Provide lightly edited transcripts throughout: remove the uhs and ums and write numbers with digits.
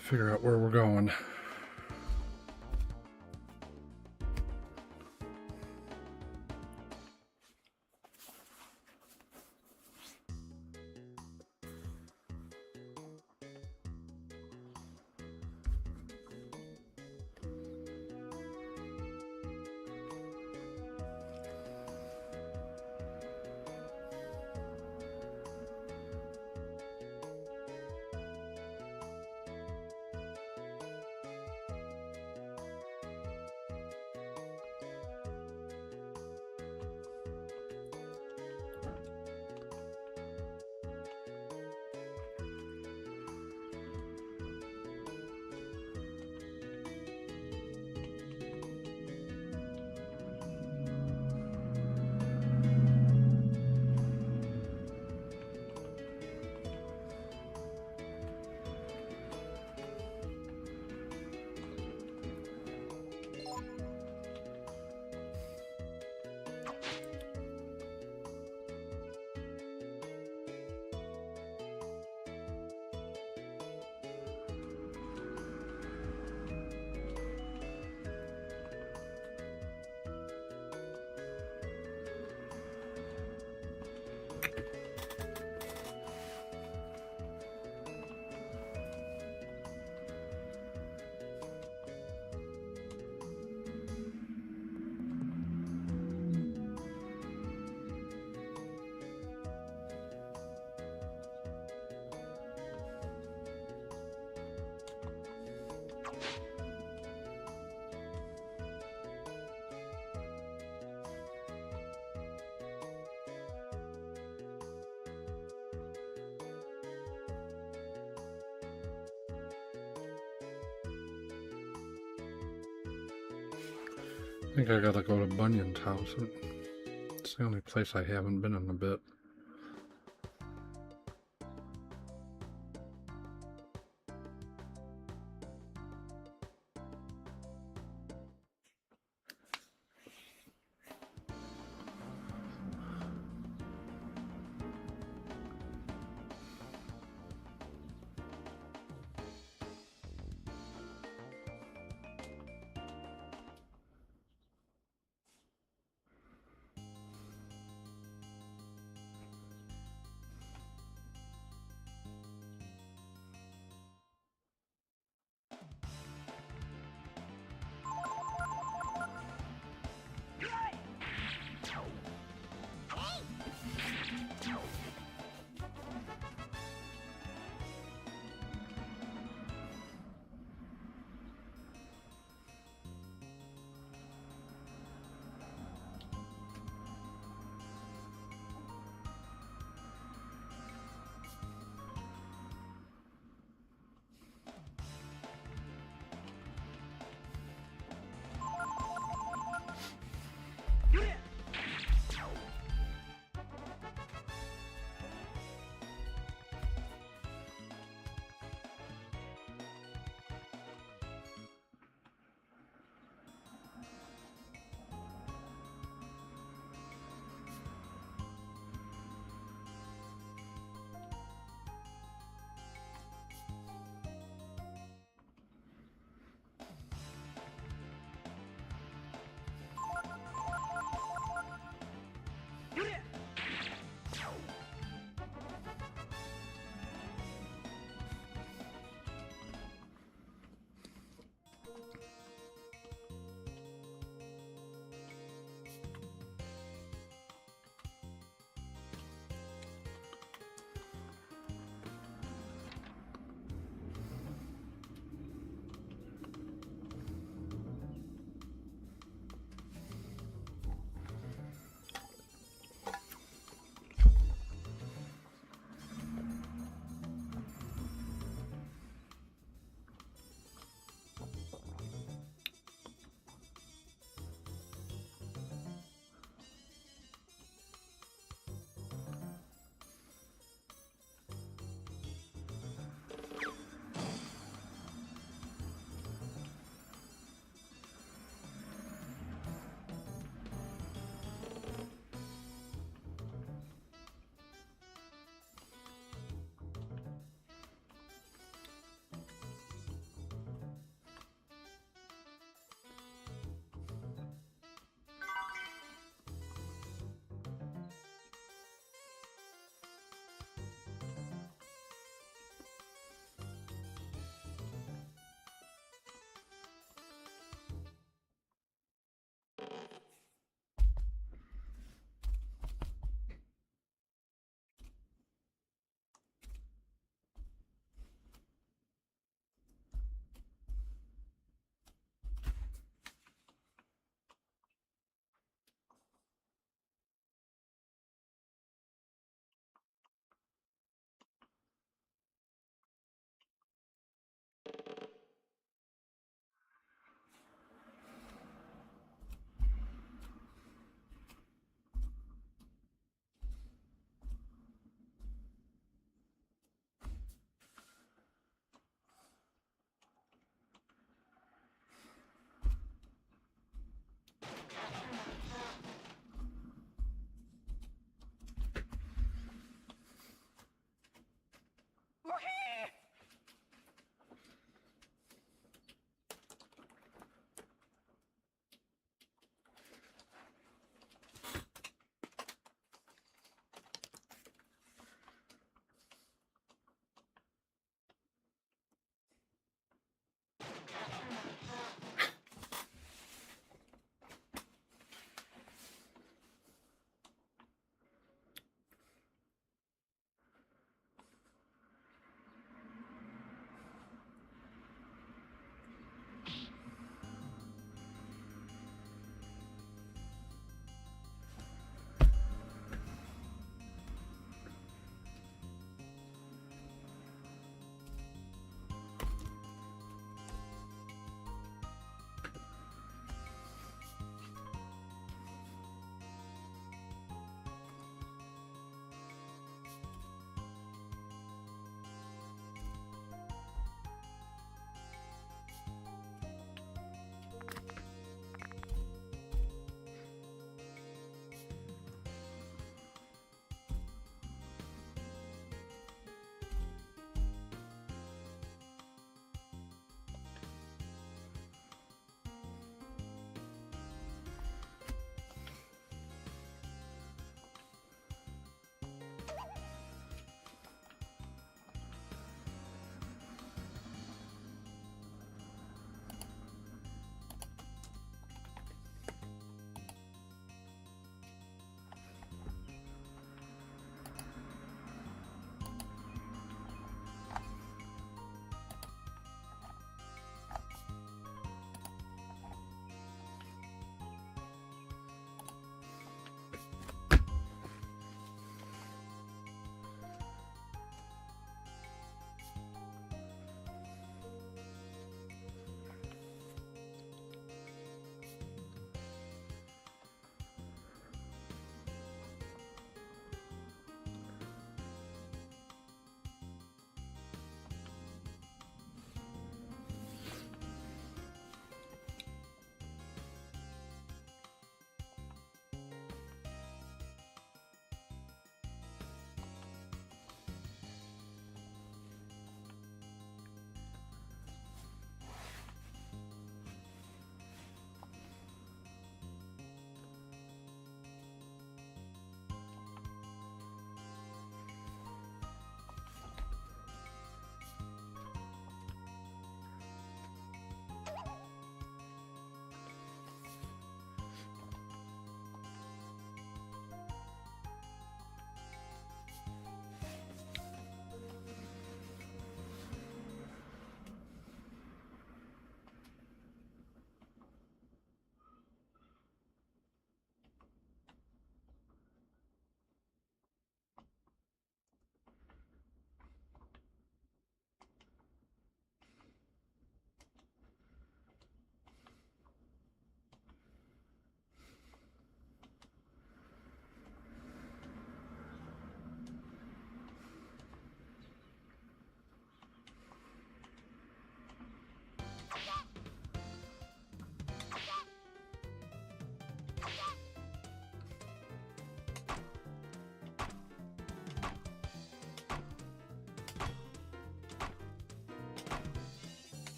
Figure out where we're going. I think I gotta go to Bunyan's house. It's the only place I haven't been in a bit.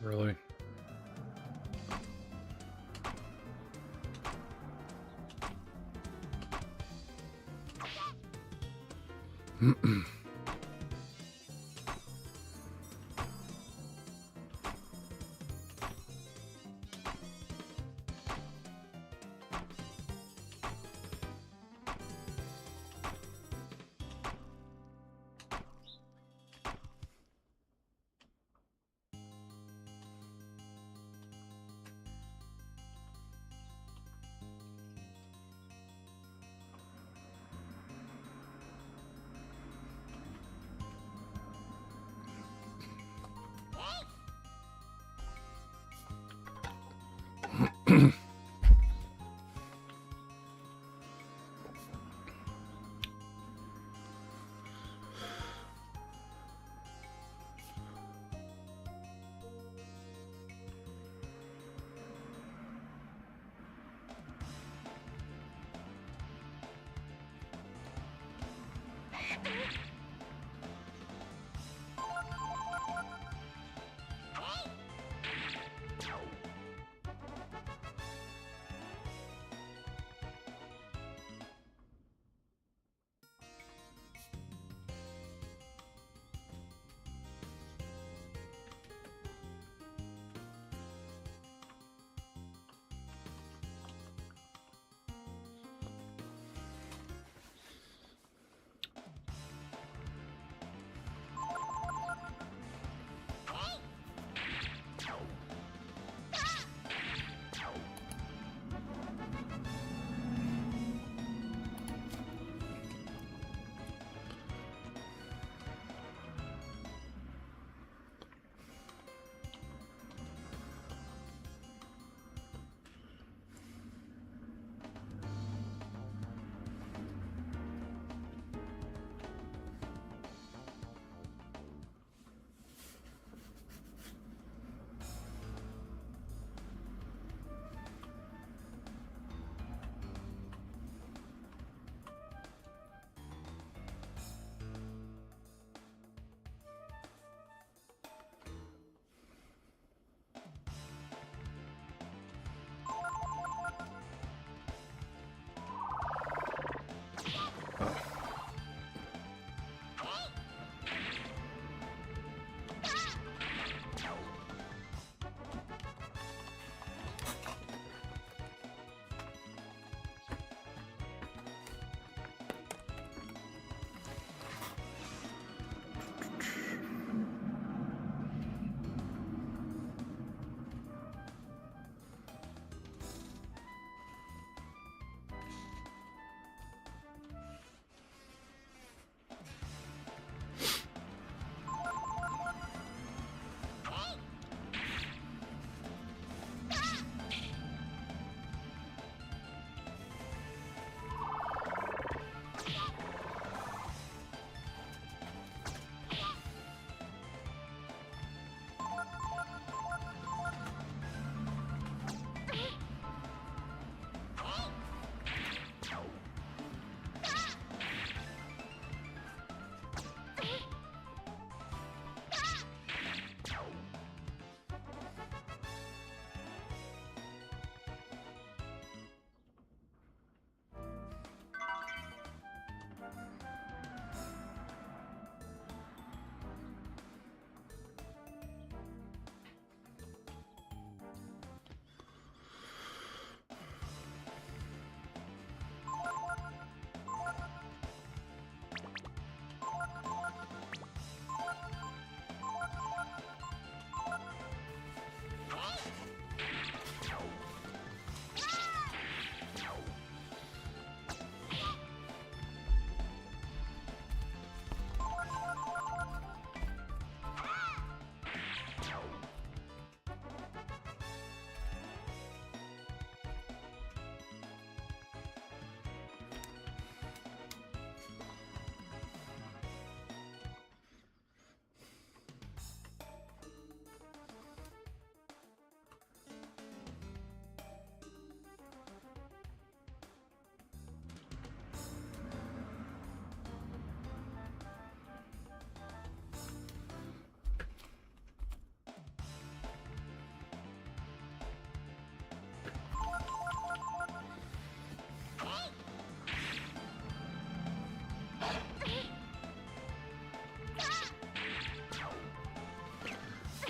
Really?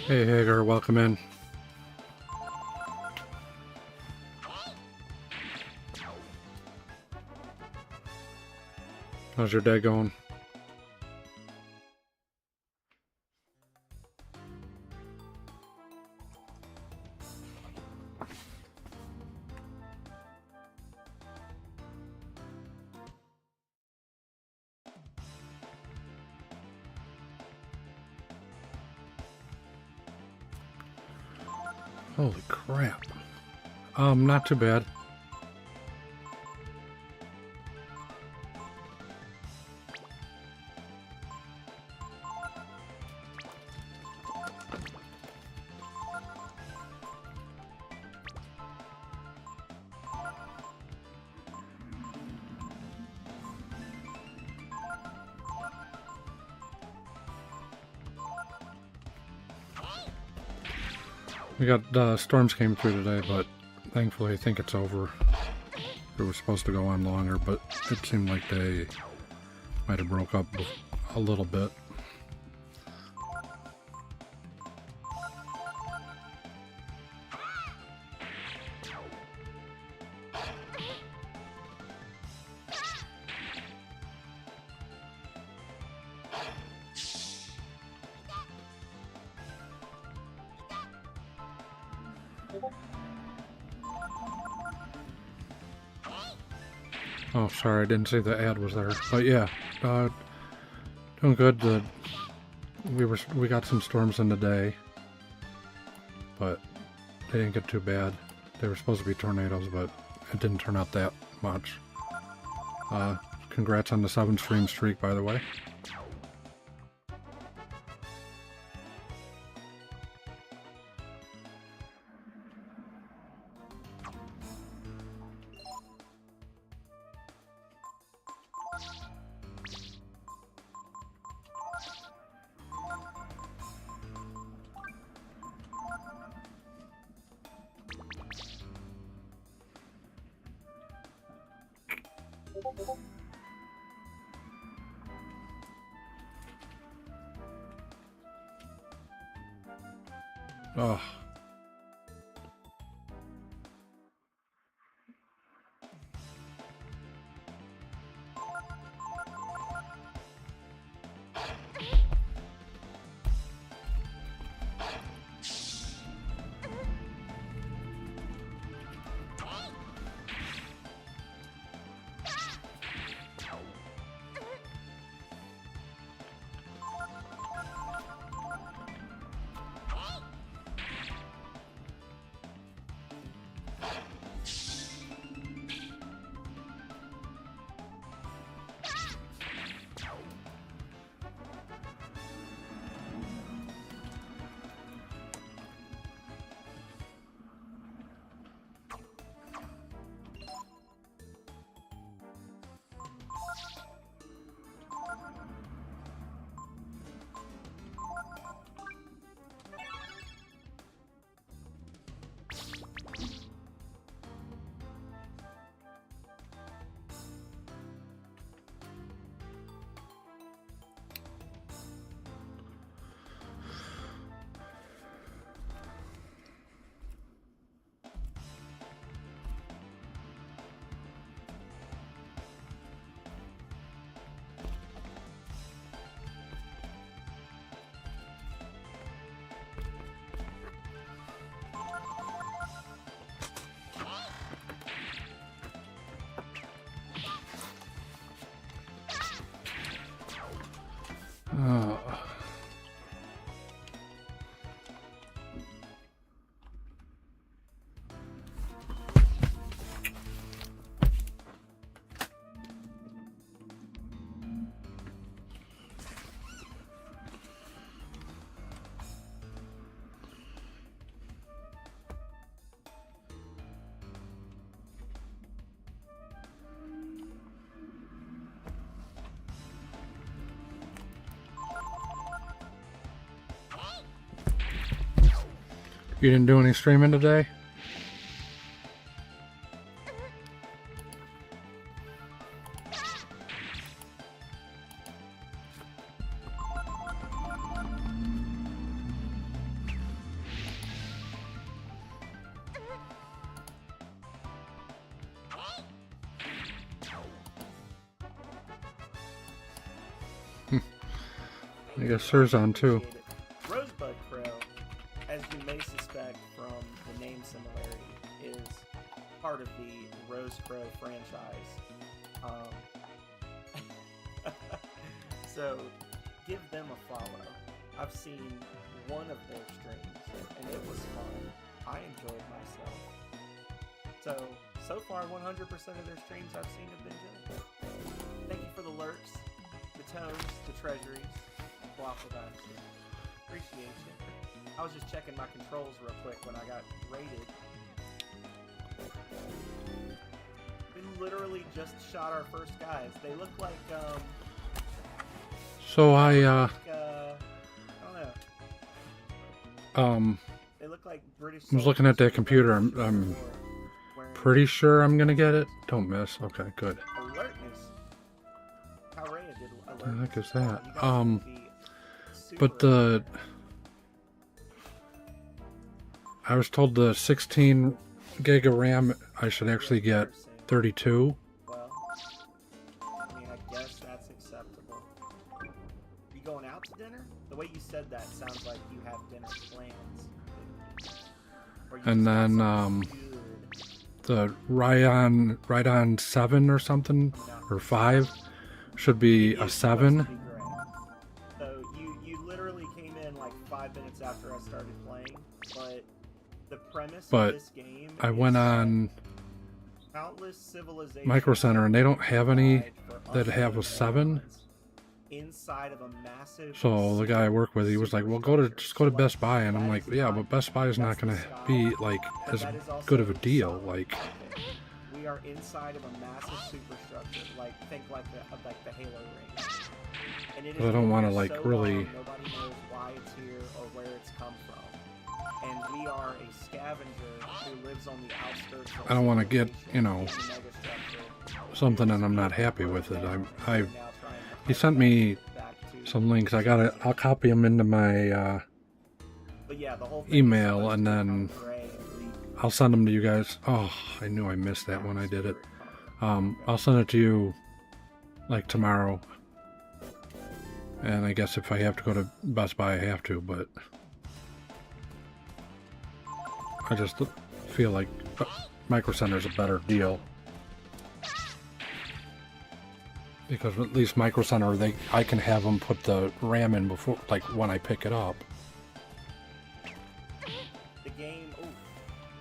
Hey Hagar, welcome in. How's your day going? Holy crap. Not too bad. We got, storms came through today, but thankfully I think it's over. It was supposed to go on longer, but it seemed like they might have broke up a little bit. Oh, sorry, I didn't see the ad was there. But yeah, doing good. We got some storms in the day, but they didn't get too bad. They were supposed to be tornadoes, but it didn't turn out that much. Congrats on the 7-stream streak, by the way. Oh. You didn't do any streaming today? I guess Sir's on too. appreciate it. Rosebud Crow, as you may suspect from the name similarity, is part of the Rose Crow franchise. So give them a follow. I've seen one of their streams and it was fun. I enjoyed myself. So far 100% of their streams I've seen have been good. Thank you for the lurks, the tones, the treasuries, waffle dynasty. Appreciate you. I was just checking my controls real quick when I got raided. We literally just shot our first guys. They look like So I don't know. They look like British. I was looking at that computer. I'm pretty sure I'm gonna get it. Don't miss. Okay, good. Alertness. How Raya did What the alertness. heck is that? You guys would be But super I was told the 16 gig of RAM I should actually get 32. well, I mean, I guess that's acceptable. You going out to dinner? The way you said that sounds like you have dinner plans. Or you And just got then something good. the Radeon 7 or something, or 5 should be a 7. So you literally came in like 5 minutes after I started playing, but the premise But of this game I is went on countless civilizations Micro Center and they don't have any died for that have a 7. inside of a massive So the guy I work with, he was like, "Well, just go to Best Buy," and I'm like, "Yeah, but Best Buy is not gonna be like as good of a deal." Like, we are inside of a massive superstructure, like think like the Halo ring. And it is I don't want to been like so really. long, nobody knows why it's here or where it's come from. And we are a scavenger who lives on the outskirts of I don't want to get, civilization you know, in the megastructure. something and I'm not happy with it. We're now He trying to sent me back to- some links. I'll copy them into my But yeah, the whole thing is email supposed and to then become gray and leak. I'll send them to you guys. Oh, I knew I missed that when I did it. I'll send it to you like tomorrow. And I guess if I have to go to Best Buy, I have to, but I just feel like Micro Center is a better deal. Because at least Micro Center, I can have them put the RAM in before, like when I pick it up. The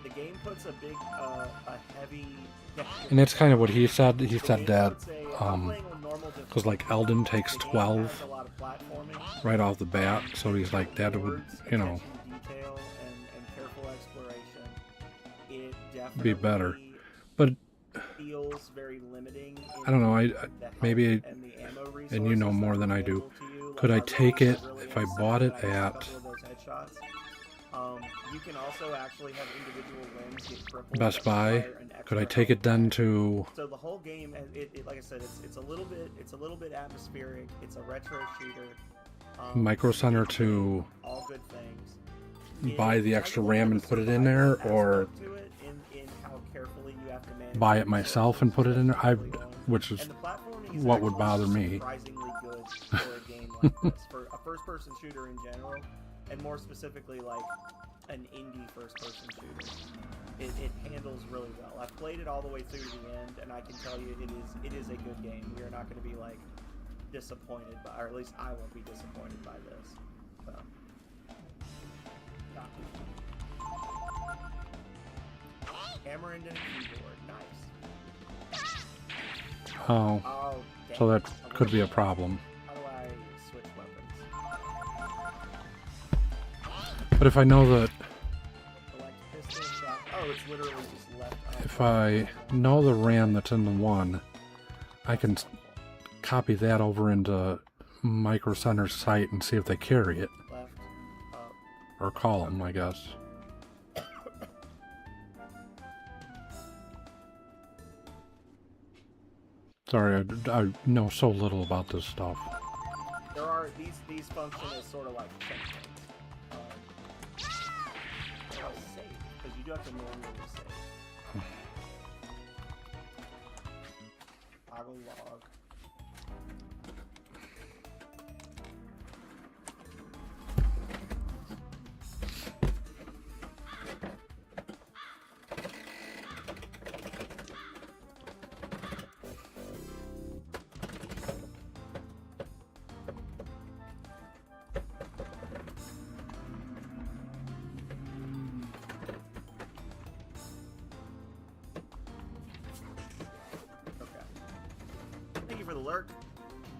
game puts a big, a heavy. And that's kind of what he said. He The said game that, puts I'm playing on normal because difficulty. like Elden takes The game 12 has a lot of platforming, right off the bat, so he's like, that would, words, you know, attention to detail, and careful exploration. It be better. definitely But feels very limiting. I don't know, in the maybe, health and the ammo and you know resources more that than are I do. available to you. Could I Like, take really it if I upset bought it that I missed a at couple of those headshots. You can also actually have individual limbs get crippled Best that Buy? require an Could I extra take it health then pack. to So the whole game, like I said, it's a little bit atmospheric. It's a retro shooter. Micro Center to all good things. buy the extra RAM and put it in there, or To it in how carefully you have to manage buy the it myself and put it in there? Which is and the platforming is what would actually bother me. surprisingly good for a game like this, for a first-person shooter in general, and more specifically like an indie first-person shooter. It handles really well. I've played it all the way through to the end, and I can tell you it is a good game. We are not going to be like disappointed by, or at least I won't be disappointed by this. So. Hammer into the keyboard, nice. oh, Oh, dang. so that could be a problem. How do I switch weapons? But if I know that, Select pistol shot. Oh, it's literally just left up. if I know the RAM that's in the one, I can copy that over into Micro Center's site and see if they carry it, Left up. or call them, I guess. Sorry, I know so little about this stuff. There are these function as sort of like checkpoints. How do I save? Because you do have to manually save. Toggle log. lurk,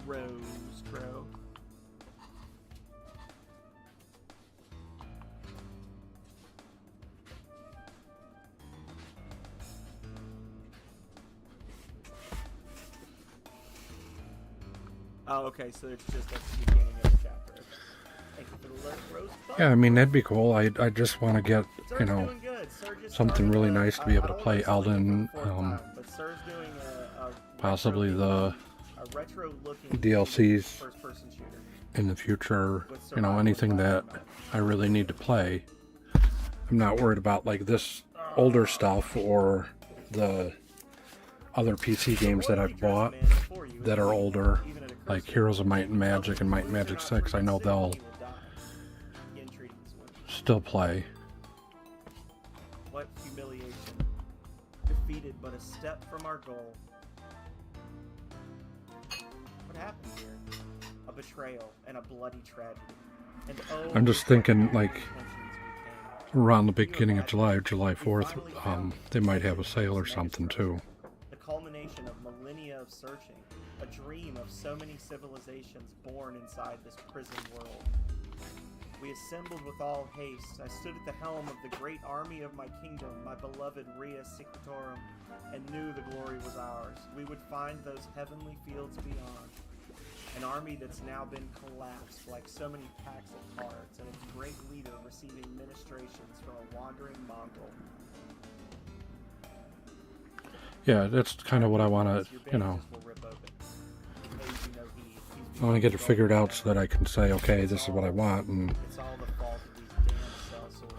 Rose Crow. Oh, okay, so it's just at the beginning of the chapter. Okay. Thank you for the lurk, Rose. Yeah, I mean, that'd be cool. I just want to get, Sir's you know, doing good. Sir just something started really a- nice to be able to I don't play know if it's Elden, for the fourth time, but Sir's doing a possibly retro- the a retro-looking DLCs first-person shooter. in the future, With you know, survival anything and that combat. I really need to play. I'm not worried about like this older stuff or the other PC games that I've bought that are older, like Heroes of Might and Magic and Might and Magic 6. I know they'll still play. What humiliation. Defeated but a step from our goal. What happened here? A betrayal and a bloody tragedy. And oh, I'm just what thinking, bad like, intentions we came. around the beginning of July 4th, they might have a sale or something too. The culmination of millennia of searching, a dream of so many civilizations born inside this prison world. We assembled with all haste. I stood at the helm of the great army of my kingdom, my beloved Ria Secretorum, and knew the glory was ours. We would find those heavenly fields beyond. An army that's now been collapsed like so many packs of cards, and its great leader receiving ministrations from a wandering Mongol. Yeah, that's kind of what I want to, you know, I want to get it figured out so that I can say, okay, this is what I want, and It's all the fault of these damn cell swords.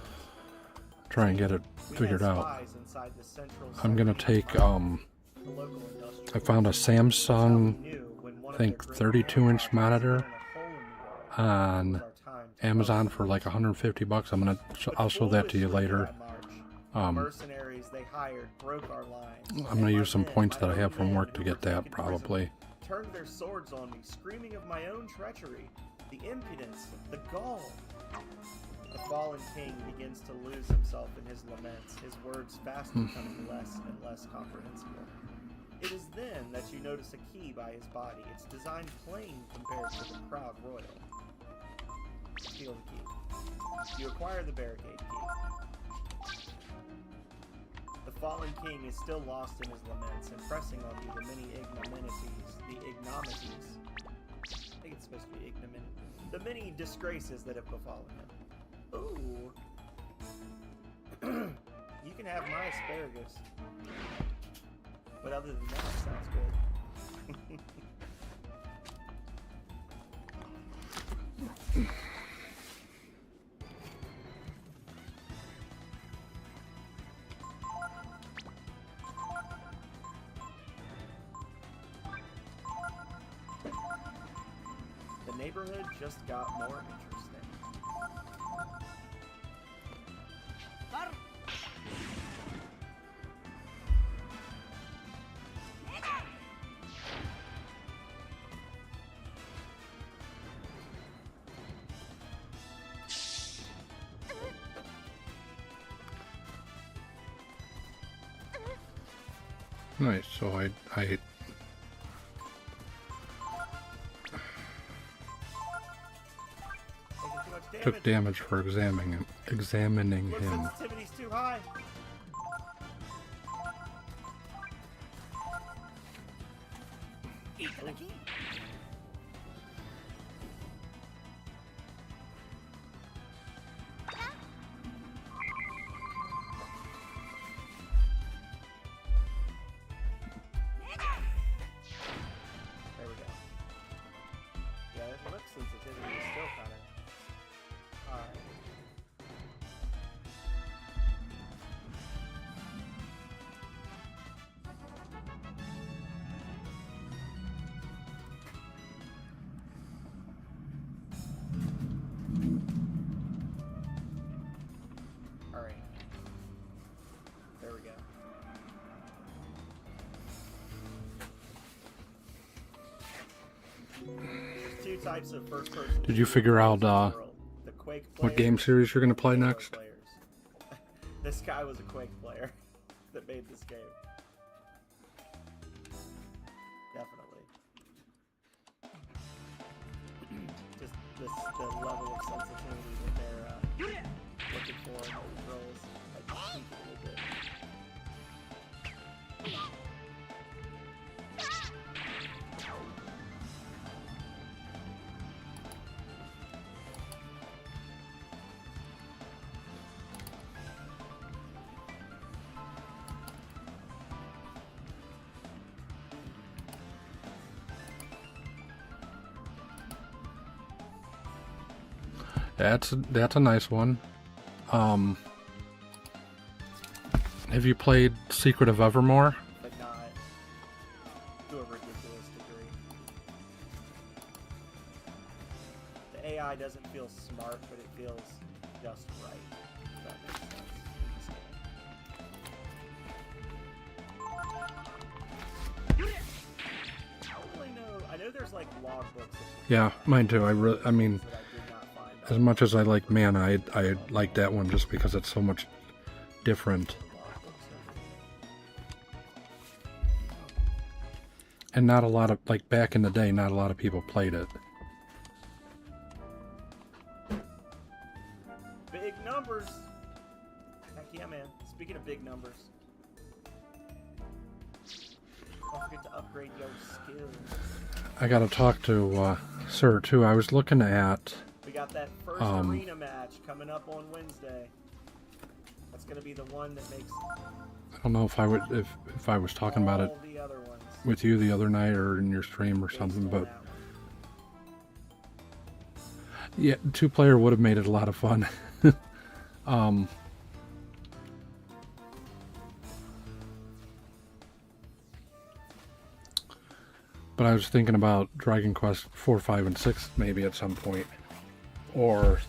try and get it We figured had out. spies inside the central I'm gonna submarine take, the local industrial I found a That's how we Samsung, knew when one I of think, their great 32-inch armies monitor ran a hole in the wall. It on was our time to Amazon bust for like loose. $150. I'm gonna, But I'll show that to you foolishly later. by March, Um, mercenaries they hired broke our lines. I'm gonna use some points that I have from work to get that, taken probably. turned their swords on me, screaming of my own treachery, the impudence, the gall. The fallen king begins to lose himself in his laments, his words fast becoming less and less comprehensible. It is then that you notice a key by his body, its design plain compared to the proud royal. Steal the key. You acquire the barricade key. The fallen king is still lost in his laments, impressing on you the many ignominies. I think it's supposed to be ignominy. The many disgraces that have befallen him. Ooh. You can have my asparagus. But other than that, it sounds good. The neighborhood just got more interesting. Nice. So I Taking too much damage. took damage for examining Your him. sensitivity's too high. There we go. Yeah, that lip sensitivity is still kind of high. Alright. There we go. There's two types of first-person. Did you shooters figure in out, this world. The Quake what game players series you're gonna and the play Halo next? players. This guy was a Quake player that made this game. Definitely. the level of sensitivity that they're looking for in those roles. I just tweak it a little bit. That's a nice one. Have you played Secret of Evermore? But not to a ridiculous degree. The AI doesn't feel smart, but it feels just right. If that makes sense. I don't really know. I know there's like logbooks. Yeah, mine too. I mean, that I did not find. as much as I like Mana, I like that one just because it's so much different. And not a lot of, like back in the day, not a lot of people played it. Big numbers. Heck yeah, man. Speaking of big numbers. Don't forget to upgrade your skills. I gotta talk to Sir too. I was looking at. We got that first arena match coming up on Wednesday. That's gonna be the one that makes I don't know if I would if I was talking about it all the other ones with you the other night or in your stream or based something, on but that one. yeah, 2-player would have made it a lot of fun. But I was thinking about Dragon Quest 4, 5, and 6 maybe at some point. Or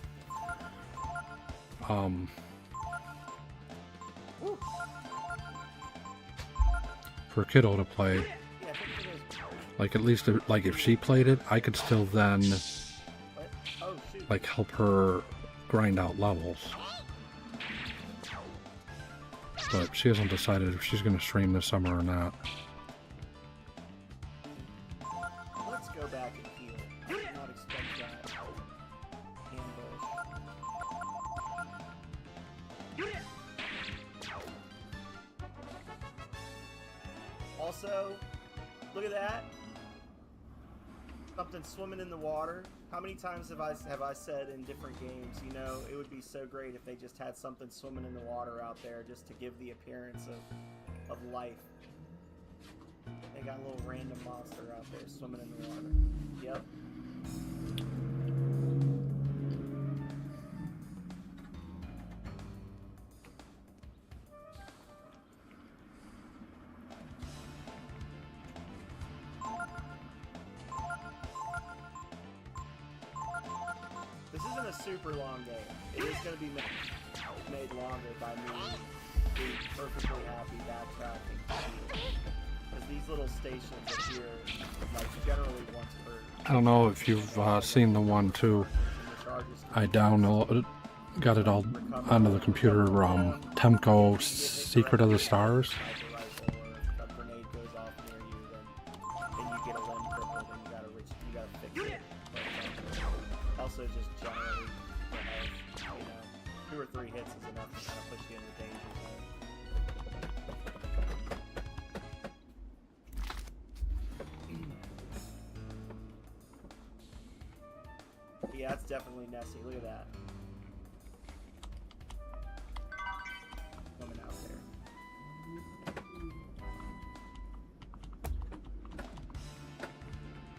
for Kiddo to play. Yeah, I think it is. Like at least like if she played it, I could still then What? Oh shoot. like help her grind out levels. But she hasn't decided if she's going to stream this summer or not. Let's go back and heal. I did not expect that. Ambush. Also, look at that. Something swimming in the water. How many times have I said in different games, you know, it would be so great if they just had something swimming in the water out there just to give the appearance of life. They got a little random monster out there swimming in the water. Yep. This isn't a super long game. It is going to be made longer by me being perfectly happy backtracking. Because these little stations appear like generally once per. I don't know if you've seen the one too. I got it all onto the computer. Temco Secret of the Stars. A grenade goes off near you, then you get a limb crippled and you gotta fix it. But, also just generally, you know, 2 or 3 hits is enough to kind of put you in the danger zone. Yeah, it's definitely Nessie. Look at that. Coming out there.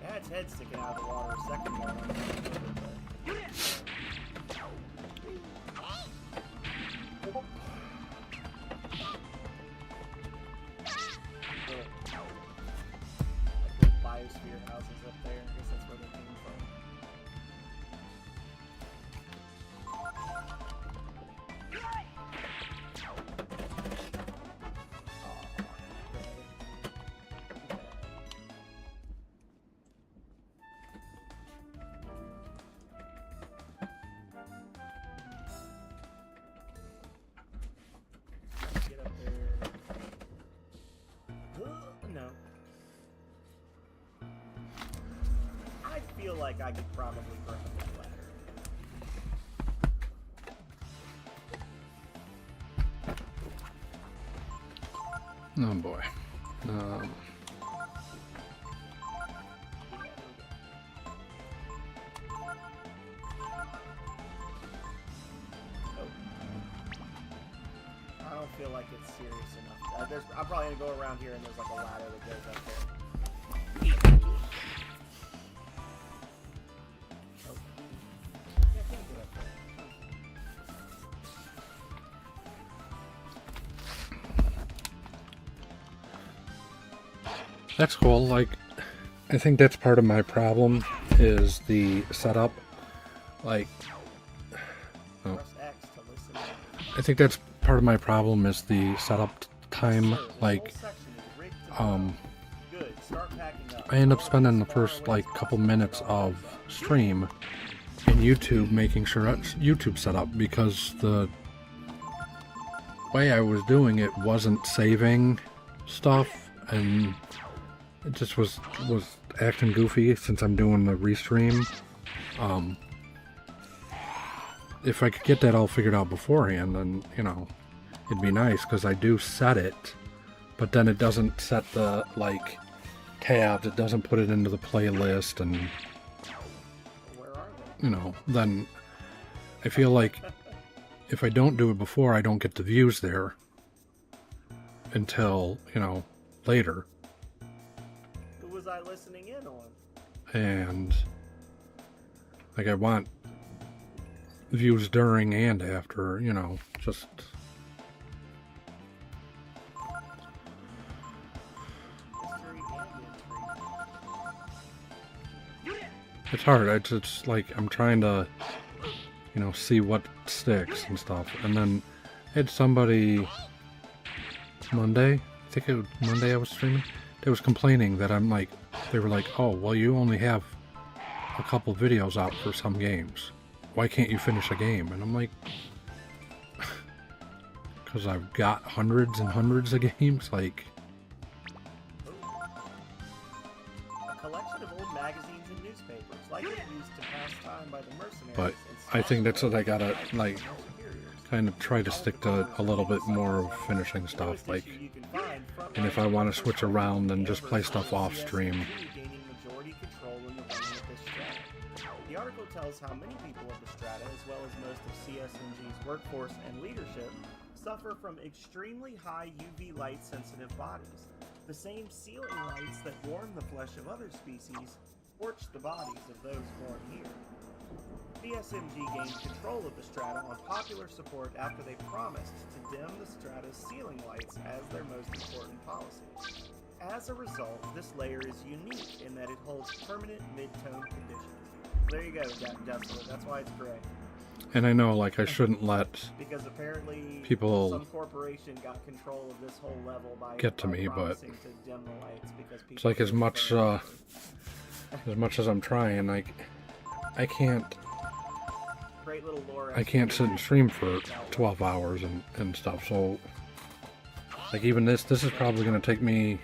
Yeah, its head sticking out of the water a second ago. Little biosphere houses up there. I guess that's where they came from. Get up there. No. I feel like I could probably grab that ladder. Oh boy. I don't feel like it's serious enough. I'm probably gonna go around here and there's like a ladder that goes up there. Oh. Yeah, I can't get up there. That's cool. Like, I think that's part of my problem is the setup. Like, oh, Press X to listen. I think that's part of my problem is the setup time. Like, Good. Start packing up. I end up spending the first like couple minutes of stream in YouTube making sure that's YouTube set up because the way I was doing it wasn't saving stuff and it just was acting goofy since I'm doing the restream. If I could get that all figured out beforehand, then, you know, it'd be nice because I do set it, but then it doesn't set the, like, tabs, it doesn't put it into the playlist, and, Where are they? you know, then I feel like if I don't do it before, I don't get the views there until, you know, later. Who was I listening in on? And, like, I want views during and after, you know, just... History and intrigue. It's hard. It's like I'm trying to, you know, see what sticks and stuff. And then I had somebody Monday, I think it was Monday I was streaming, they was complaining that I'm like, they were like, oh, well, you only have a couple videos out for some games. Why can't you finish a game? And I'm like, because I've got hundreds and hundreds of games, like... A collection of old magazines and newspapers, likely used to pass time by the mercenaries. But I think that's what I gotta, like, kind of try to stick to a little bit more of finishing stuff, like, and if I want to switch around, then just play stuff off stream. The article tells how many people of the strata, as well as most of CSMG's workforce and leadership, suffer from extremely high UV light sensitive bodies. The same ceiling lights that warm the flesh of other species scorch the bodies of those born here. CSMG gained control of the strata on popular support after they promised to dim the strata's ceiling lights as their most important policy. As a result, this layer is unique in that it holds permanent mid-tone conditions. There you go, Desolate. That's why it's gray. And I know, like, I shouldn't let Because apparently people some corporation got control of this whole level by get to me, but promising to dim the lights because people it's like as much as I'm trying, like, I can't Great little lore sit and stream for 12 hours and stuff, so like even this is probably going to take me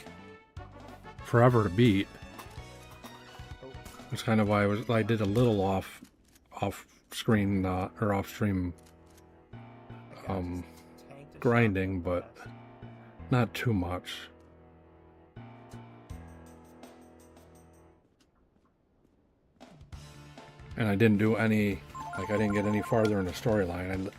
forever to beat. That's kind of why I did a little off screen or off stream grinding, but not too much. And I didn't do any, like, I didn't get any farther in the storyline.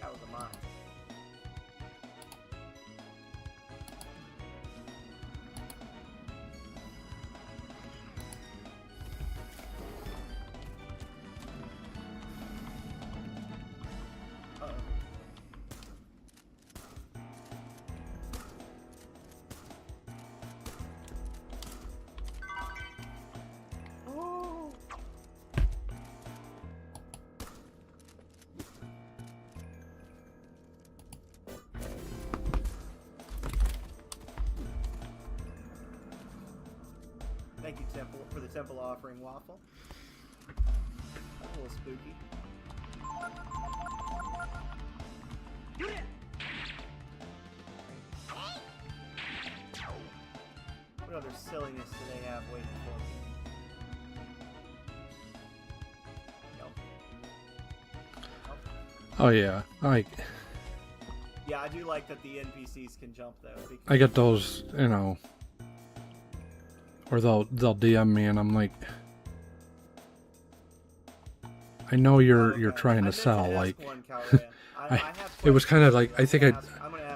That was a mine. Oh. Thank you, Temple, for the temple offering, Waffle. That's a little spooky. What other silliness do they have waiting for me? Nope. Oh yeah, Yeah, I do like that the NPCs can jump though. I get those, you know, or they'll DM me and I'm like, I know you're trying to sell, like. It was kind of like, I think I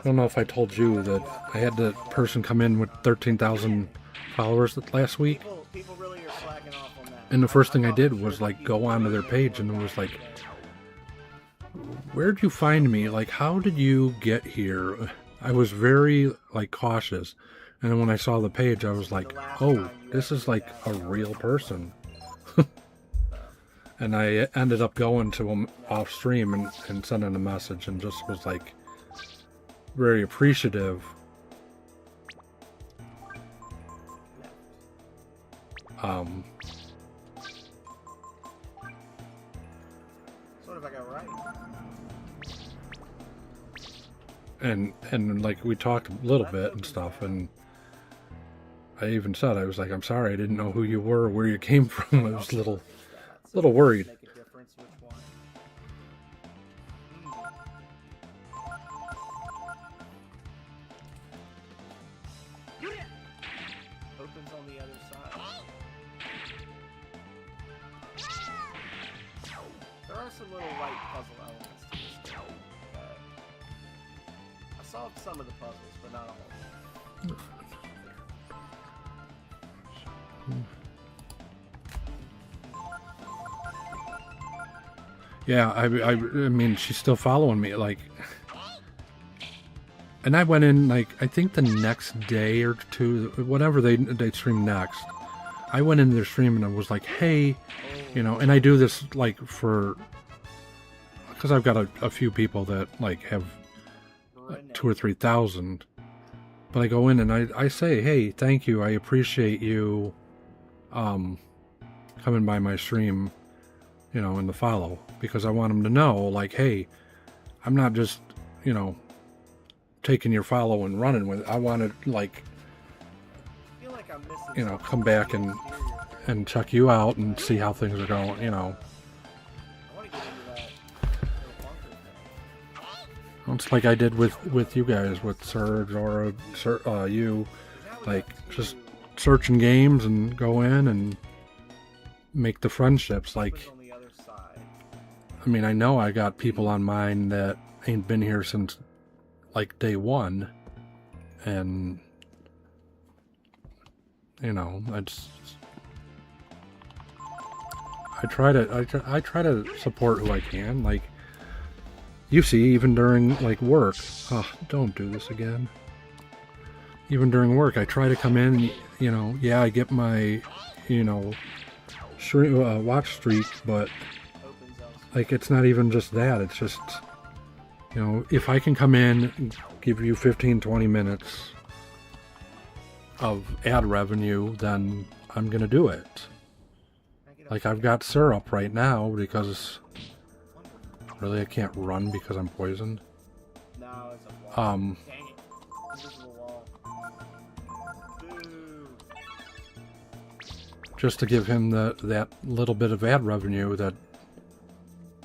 don't know if I told you that I had the person come in with 13,000 followers last week. People really are slacking off on that. And the first thing I did was like go onto their page and it was like, where'd you find me? Like, how did you get here? I was very like cautious. And then when I saw the page, I was like, oh, this is like a real person. And I ended up going to him off stream and sending a message and just was like very appreciative. Sort of like a right. And like we talked a little bit and stuff, and I even said, I was like, I'm sorry, I didn't know who you were or where you came from. I was a little worried. Make a difference which one. Opens on the other side. There are some little light puzzle elements to this game. I solved some of the puzzles, but not all of them. Yeah, I mean, she's still following me, like, and I went in, like, I think the next day or two, whatever they stream next, I went into their stream and I was like, hey, you know, and I do this, like, because I've got a few people that, like, have 2,000 or 3,000, but I go in and I say, hey, thank you, I appreciate you, coming by my stream, you know, in the follow, because I want them to know, like, hey, I'm not just, you know, taking your follow and running with it. I want to, like, I feel like I'm missing, you know, come back and check you out and see how things are going, you know. I want to get into that little bunker thing. It's like I did with you guys, with Surge or you, like, just searching games and go in and make the friendships. Like, On the other side. I mean, I know I got people on mine that ain't been here since like day one, and you know, I try to support who I can. Like, you see, even during like work, oh, don't do this again. Even during work, I try to come in. You know, yeah, I get my, you know, watch streak, but like, it's not even just that. It's just, you know, if I can come in, give you 15-20 minutes of ad revenue, then I'm gonna do it. Like, I've got syrup right now because really I can't run because I'm poisoned. No, it's a wall. Dang it. Invisible wall. Boo. Just to give him that little bit of ad revenue that,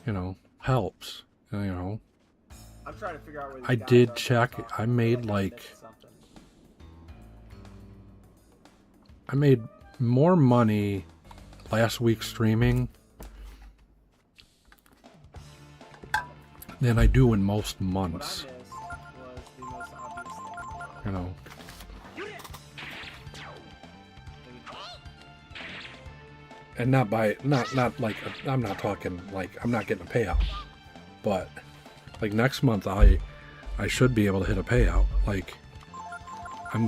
you know, helps. You know, I'm trying to figure out where I did check. I made more money last week streaming than I do in most months. You know. And not like, I'm not talking like I'm not getting a payout, but like next month I should be able to hit a payout. Like, I'm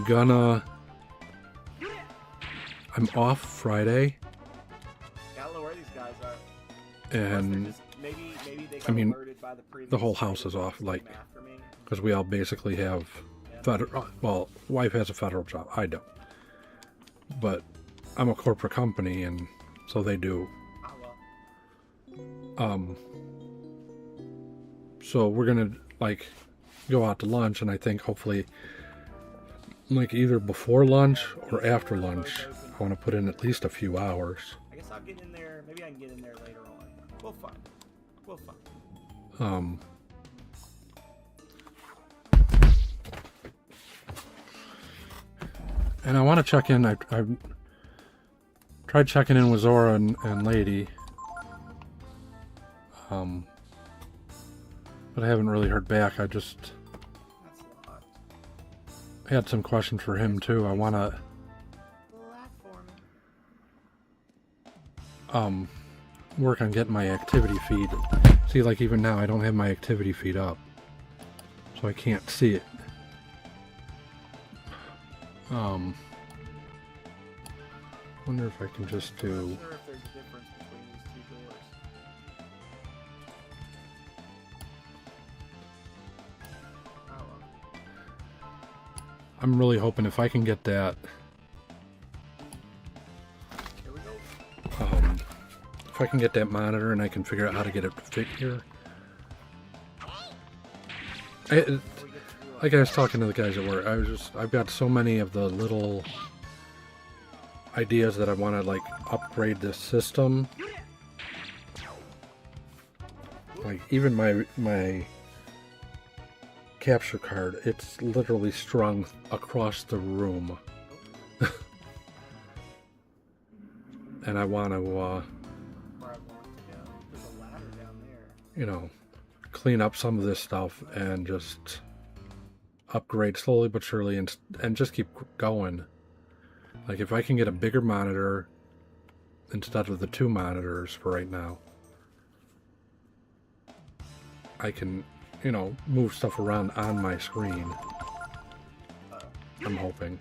off Friday, Gotta know where these guys are. and Maybe they I mean, by the previous the whole house is off, like, because we all basically have federal. Well, wife has a federal job. I don't, but I'm a corporate company, and so they do. So we're gonna like go out to lunch, and I think hopefully like either before lunch or after Both lunch. open. I want to put in at least a few hours. I guess I'll get in there. Maybe I can get in there later on. We'll find. We'll find. And I want to check in. I've tried checking in with Zora and Lady. But I haven't really heard back. I just That's locked. had some questions for him too. I want to Platform. work on getting my activity feed. See, like even now I don't have my activity feed up, so I can't see it. Wonder if I can just I'm do. not sure if there's a difference between these two doors. Oh, well. I'm really hoping if I can get that. Here we go. If I can get that monitor and I can figure out how to get it to fit here. We get to do Like I was talking to the guys at work, I've got so many of the little ideas that I want to like upgrade this system. Like even my capture card, it's literally strung across the room. And I want to, where I want to go. There's a ladder down there. you know, clean up some of this stuff and just upgrade slowly but surely and just keep going. Like if I can get a bigger monitor instead of the 2 monitors for right now, I can, you know, move stuff around on my screen. I'm hoping.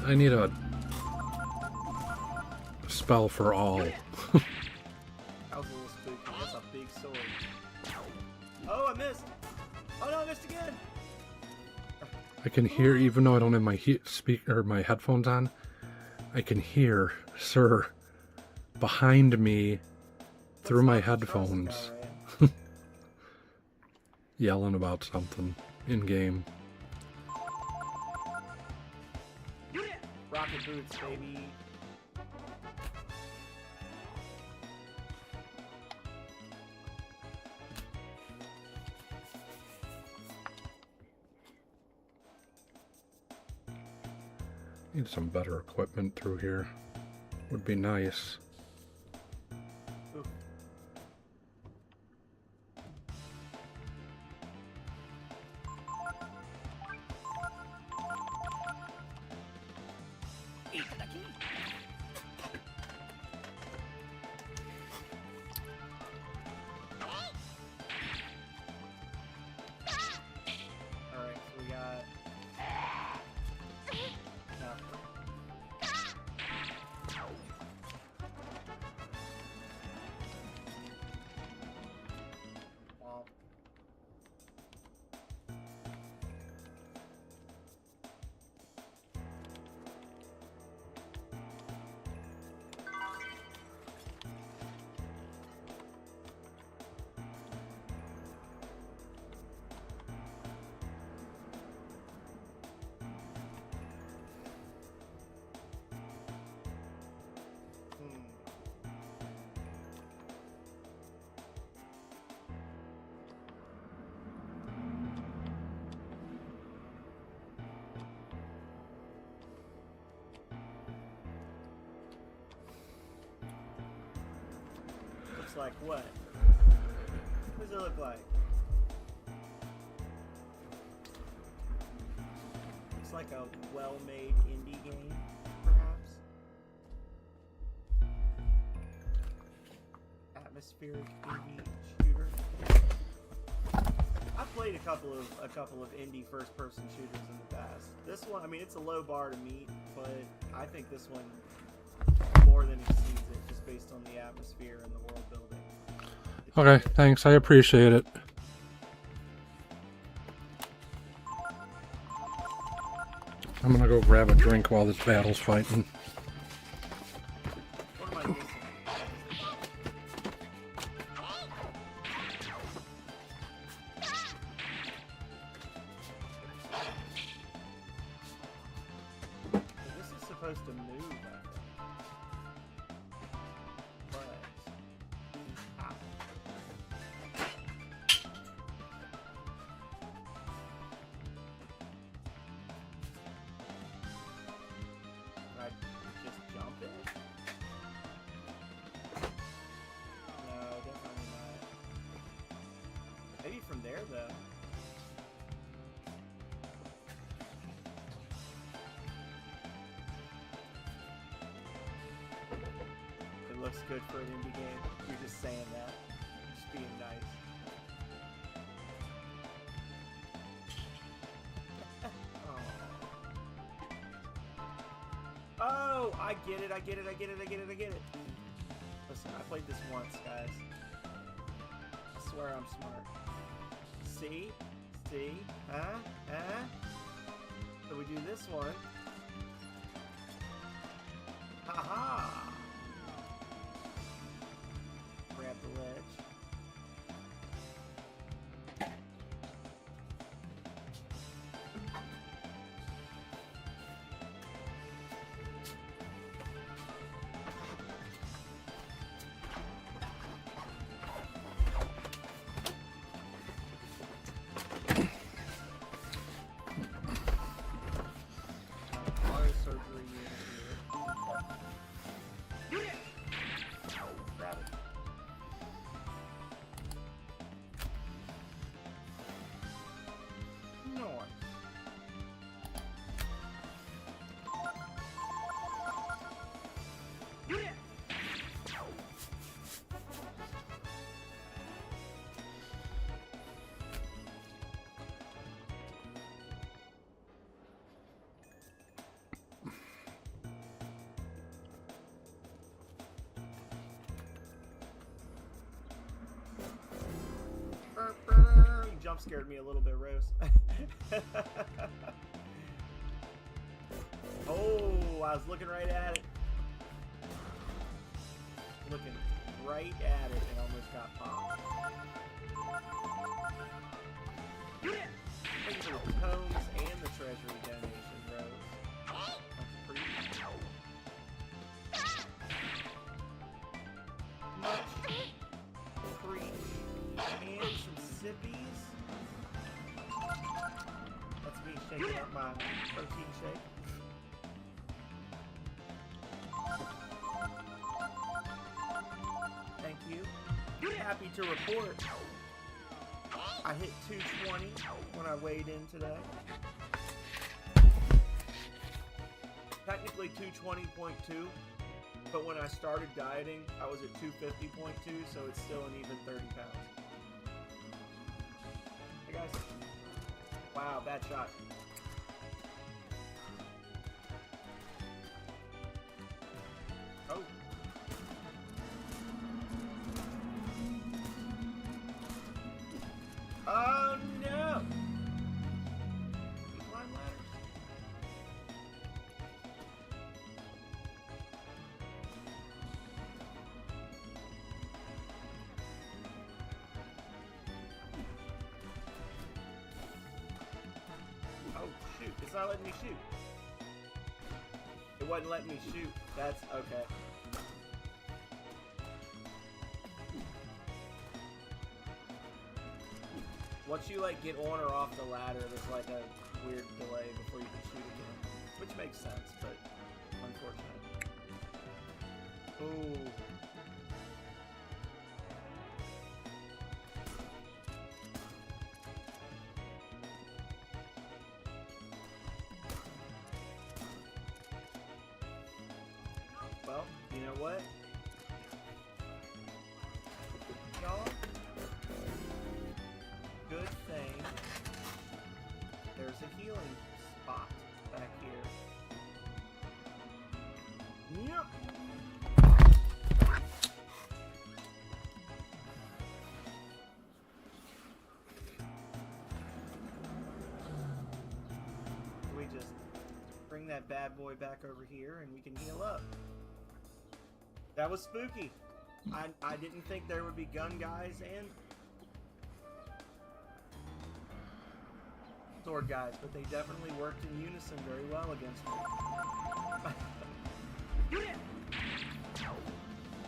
I need a spell for all. That was a little spooky. That's a big sword. Oh, I missed! Oh no, I missed again! I can hear, even though I don't have my my headphones on, I can hear Sir behind me through my headphones yelling about something in game. Rocket boots, baby. Need some better equipment through here. Would be nice. Ooh. Alright, so we got nothing. Womp. Looks like what? What does it look like? Looks like a well-made indie game, perhaps. Atmospheric indie shooter. I've played a couple of indie first-person shooters in the past. This one, I mean, it's a low bar to meet, but I think this one more than exceeds it just based on the atmosphere and the world building. Okay, thanks. I appreciate it. I'm gonna go grab a drink while this battle's fighting. What am I missing? This is supposed to move, I think. But... Ah. Can I just jump it? No, definitely not. Maybe from there, though. It looks good for an indie game. You're just saying that. Just being nice. Oh, I get it, I get it, I get it, I get it, I get it. Listen, I played this once, guys. I swear I'm smart. See? See? Huh? Huh? So we do this one. Ha-ha! Grab the ledge. Auto surgery unit here. Grab it. Nice. You jump scared me a little bit, Rose. Oh, I was looking right at it. Looking right at it and almost got popped. Thank you for the combs and the treasury donation, Rose. That's pretty much preach and some sippies. That's me shaking up my protein shake. Thank you. Happy to report I hit 220 when I weighed in today. Technically 220.2, but when I started dieting, I was at 250.2, so it's still an even 30 pounds. Hey guys. Wow, bad shot. Oh. Oh no! You climb ladders? Oh shoot, it's not letting me shoot. It wasn't letting me shoot. That's okay. Once you like get on or off the ladder, there's like a weird delay before you can shoot again. Which makes sense, but unfortunate. Ooh. Well, you know what? Y'all? Good thing there's a healing spot back here. Yep. that bad boy back over here and we can heal up. That was spooky. I didn't think there would be gun guys and sword guys, but they definitely worked in unison very well against me.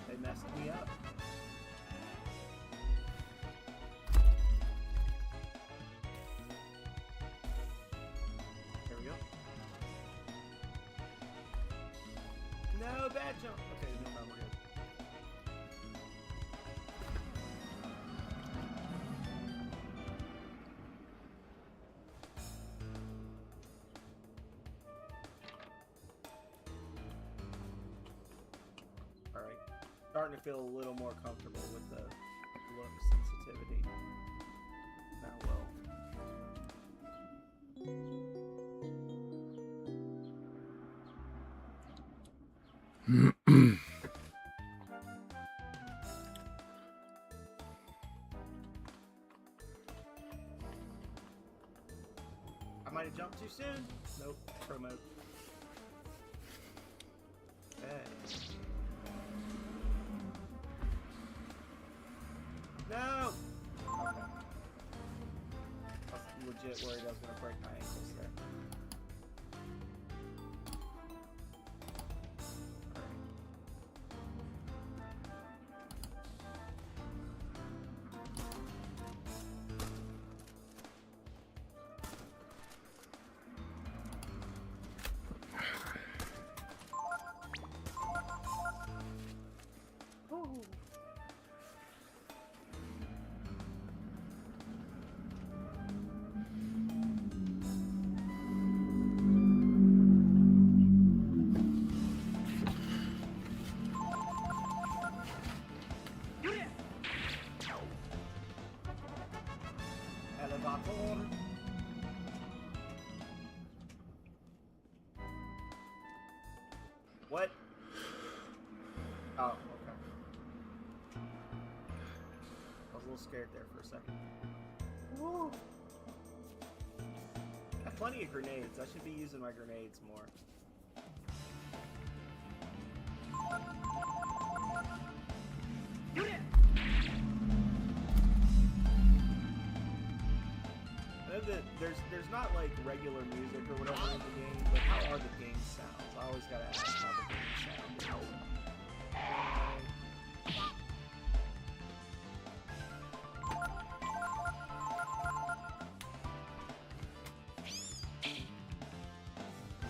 They messed me up. There we go. No, bad jump. Okay, no, we're good. Alright. Starting to feel a little more comfortable with the look sensitivity. Now, well. I might have jumped too soon. Nope. Promote. Okay. No! Okay. I was legit worried I was going to break my ankles there. Elevator. What? Oh, okay. I was a little scared there for a second. Woo. Got plenty of grenades. I should be using my grenades more. I know that there's not like regular music or whatever in the game, but how are the game sounds? I always gotta ask how the game sounds.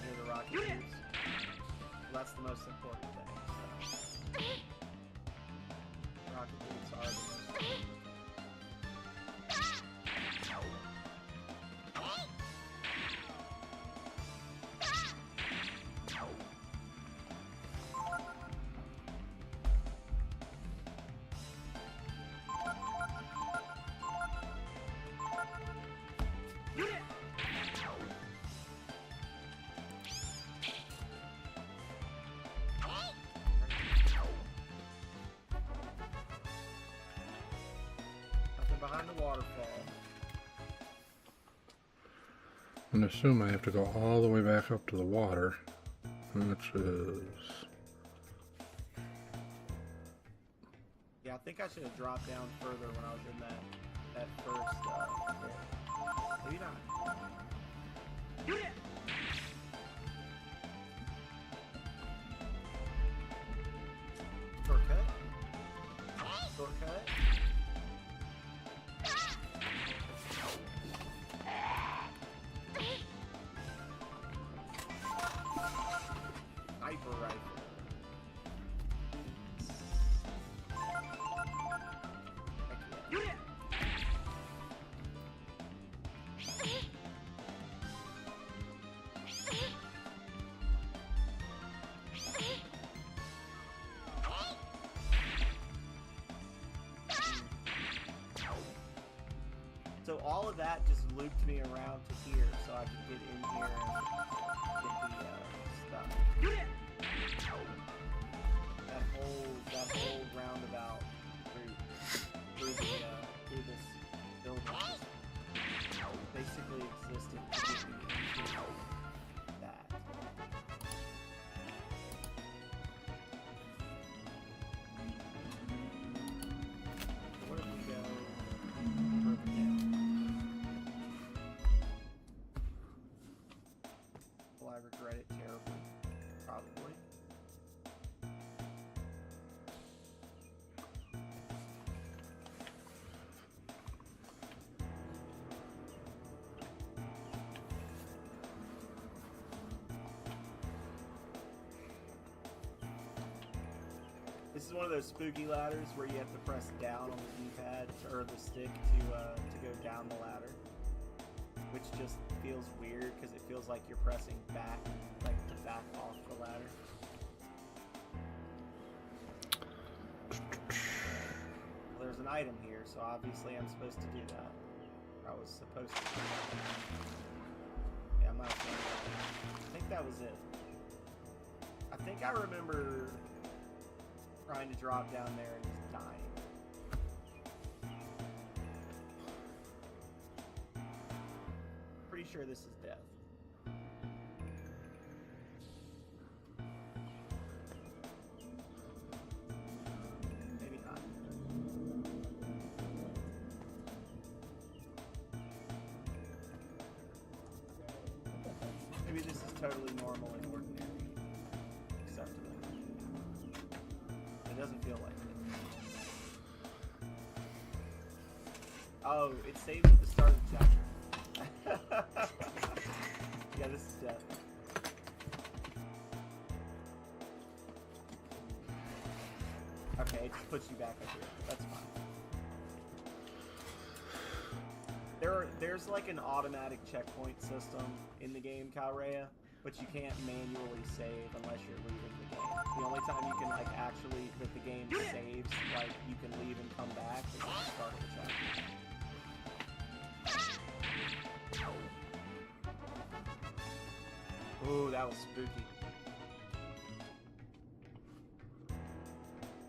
Near the rocket boots. Well, that's the most important thing. So. Rocket boots are the most important. Behind the waterfall. And assume I have to go all the way back up to the water, which is... Yeah, I think I should have dropped down further when I was in that first bit. Maybe not. Shortcut? Shortcut? Sniper rifle. Heck yeah. So all of that just looped me around to here, so I could get in here and get the stuff. That whole roundabout through this building just basically existed to get me into that. This is one of those spooky ladders where you have to press down on the D-pad or the stick to go down the ladder, which just feels weird because it feels like you're pressing back, like to back off the ladder. Well, there's an item here, so obviously I'm supposed to do that. I was supposed to do that. Yeah, I might have done that. I think that was it. I think I remember trying to drop down there and just dying. Pretty sure this is death. Maybe not. Maybe this is totally normal and ordinary. Acceptable. It doesn't feel like it. Oh, it saved at the start of the chapter. Yeah, this is death. Okay, it just puts you back up here. That's fine. There's like an automatic checkpoint system in the game, Calrea, but you can't manually save unless you're leaving the game. The only time you can like actually that the game saves, like you can leave and come back, is at the start of the chapter. Ooh, that was spooky.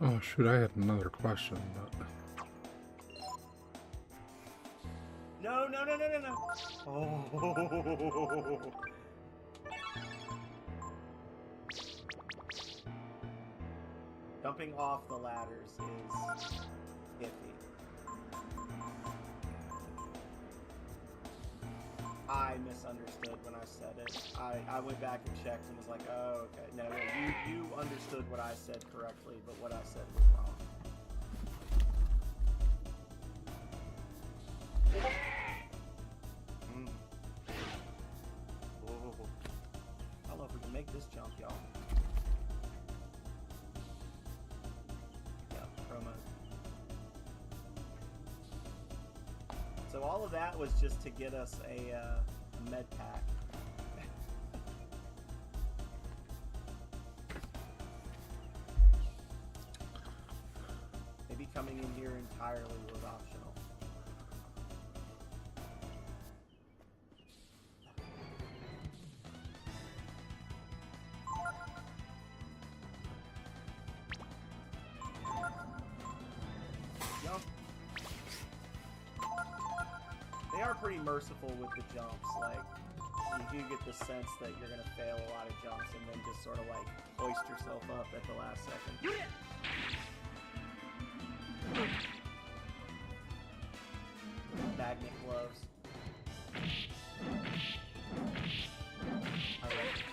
Oh shoot, I had another question, but No. Oh. Jumping off the ladders is iffy. I misunderstood when I said it. I went back and checked and was like, oh, okay. No, you understood what I said correctly, but what I said was wrong. Oh. I don't know if we can make this jump, y'all. Yeah, promo. So all of that was just to get us a med pack. Maybe coming in here entirely was optional. Jump. They are pretty merciful with the jumps. Like, you do get the sense that you're gonna fail a lot of jumps and then just sort of like hoist yourself up at the last second. Magnet gloves. Alright.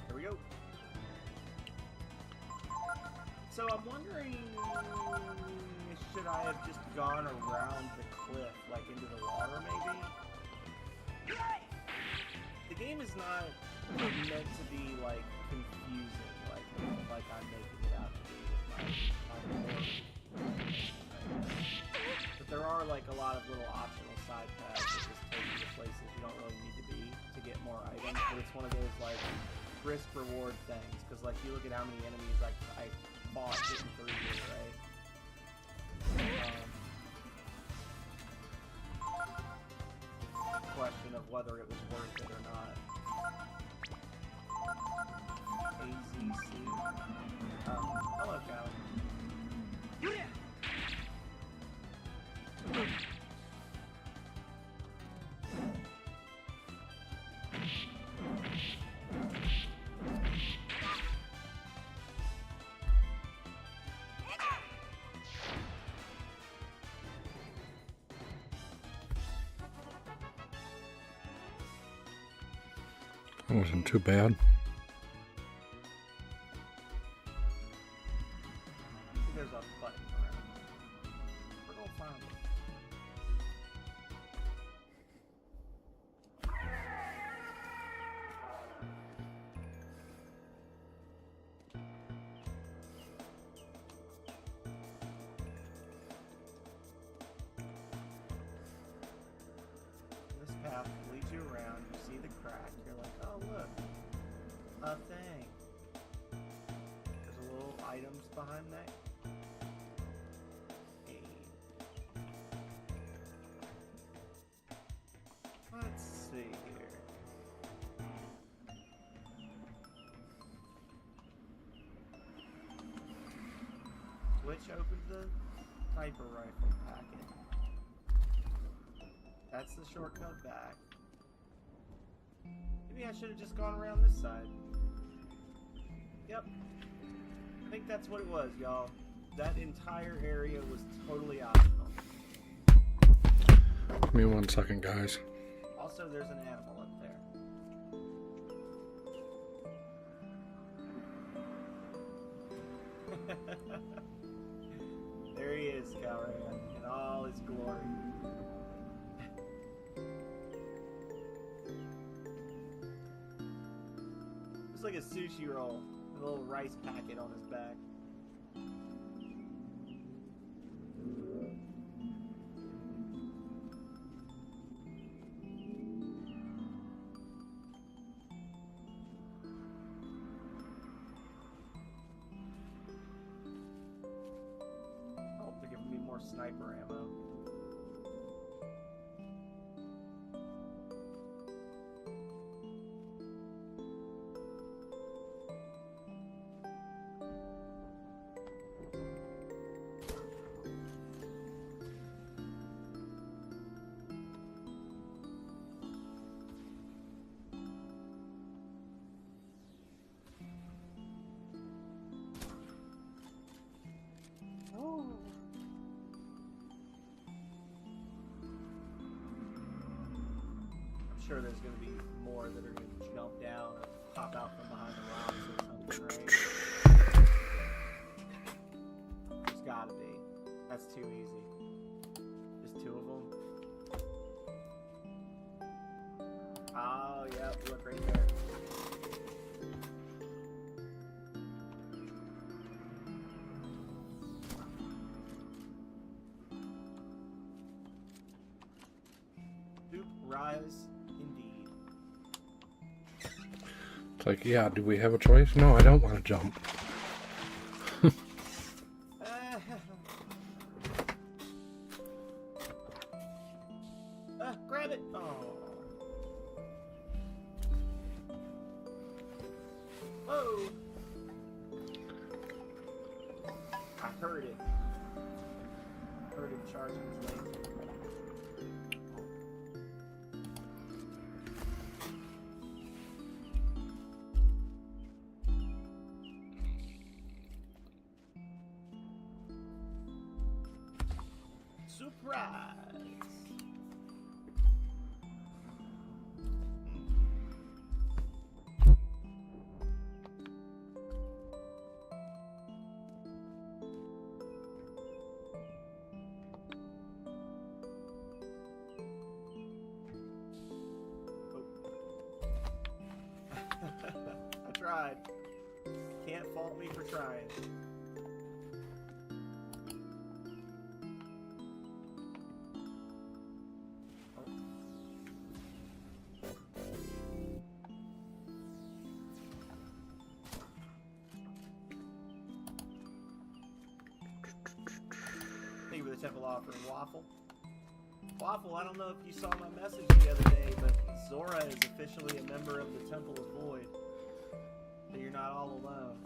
Here we go. So I'm wondering, should I have just gone around the cliff, like into the water maybe? The game is not meant to be like confusing, like I'm making it out to be with my ability. But there are like a lot of little optional side paths that just take you to places you don't really need to be to get more items. But it's one of those like risk reward things, because like you look at how many enemies I fought getting through here, right? Question of whether it was worth it or not. AZC. Hello, Cal. It wasn't too bad. There's a button around. We're gonna find it. This path leads you around. You see the crack. You're like, oh look, a thing. There's a little items behind that. Let's see here. Which opens the sniper rifle packet. That's the shortcut back. Maybe I should have just gone around this side. Yep. I think that's what it was, y'all. That entire area was totally optional. Give me 1 second, guys. Also, there's an animal up there. There he is, Calran, in all his glory. Looks like a sushi roll with a little rice packet on his back. Oh, they're giving me more sniper ammo. I'm sure there's going to be more that are going to jump down or pop out from behind the rocks or something, right? There's got to be. That's too easy. Just 2 of them. Oh, yep, look right there. Rise, indeed. It's like, yeah, do we have a choice? No, I don't want to jump. Grab it! Oh. Whoa! I heard it. Heard him charging his laser. Surprise! I tried. Can't fault me for trying. Thank you for the temple offering, Waffle. Waffle, I don't know if you saw my message the other day, but Zora is officially a member of the Temple of Void. So you're not all alone.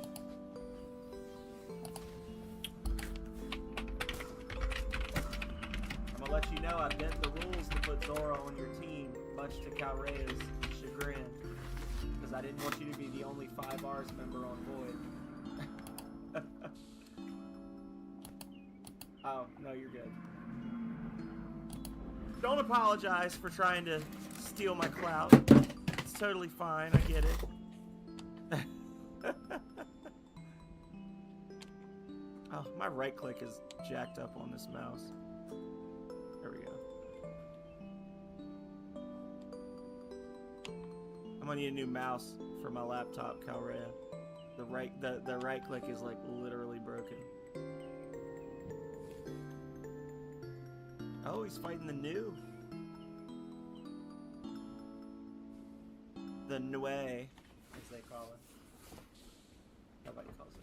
I'm gonna let you know I bent the rules to put Zora on your team, much to Calrea's chagrin. Because I didn't want you to be the only 5Rs member on Void. Oh, no, you're good. Don't apologize for trying to steal my clout. It's totally fine. I get it. Oh, my right click is jacked up on this mouse. There we go. I'm gonna need a new mouse for my laptop, Calrea. The right click is like literally broken. Oh, he's fighting the new. The Nue, as they call it. Nobody calls it.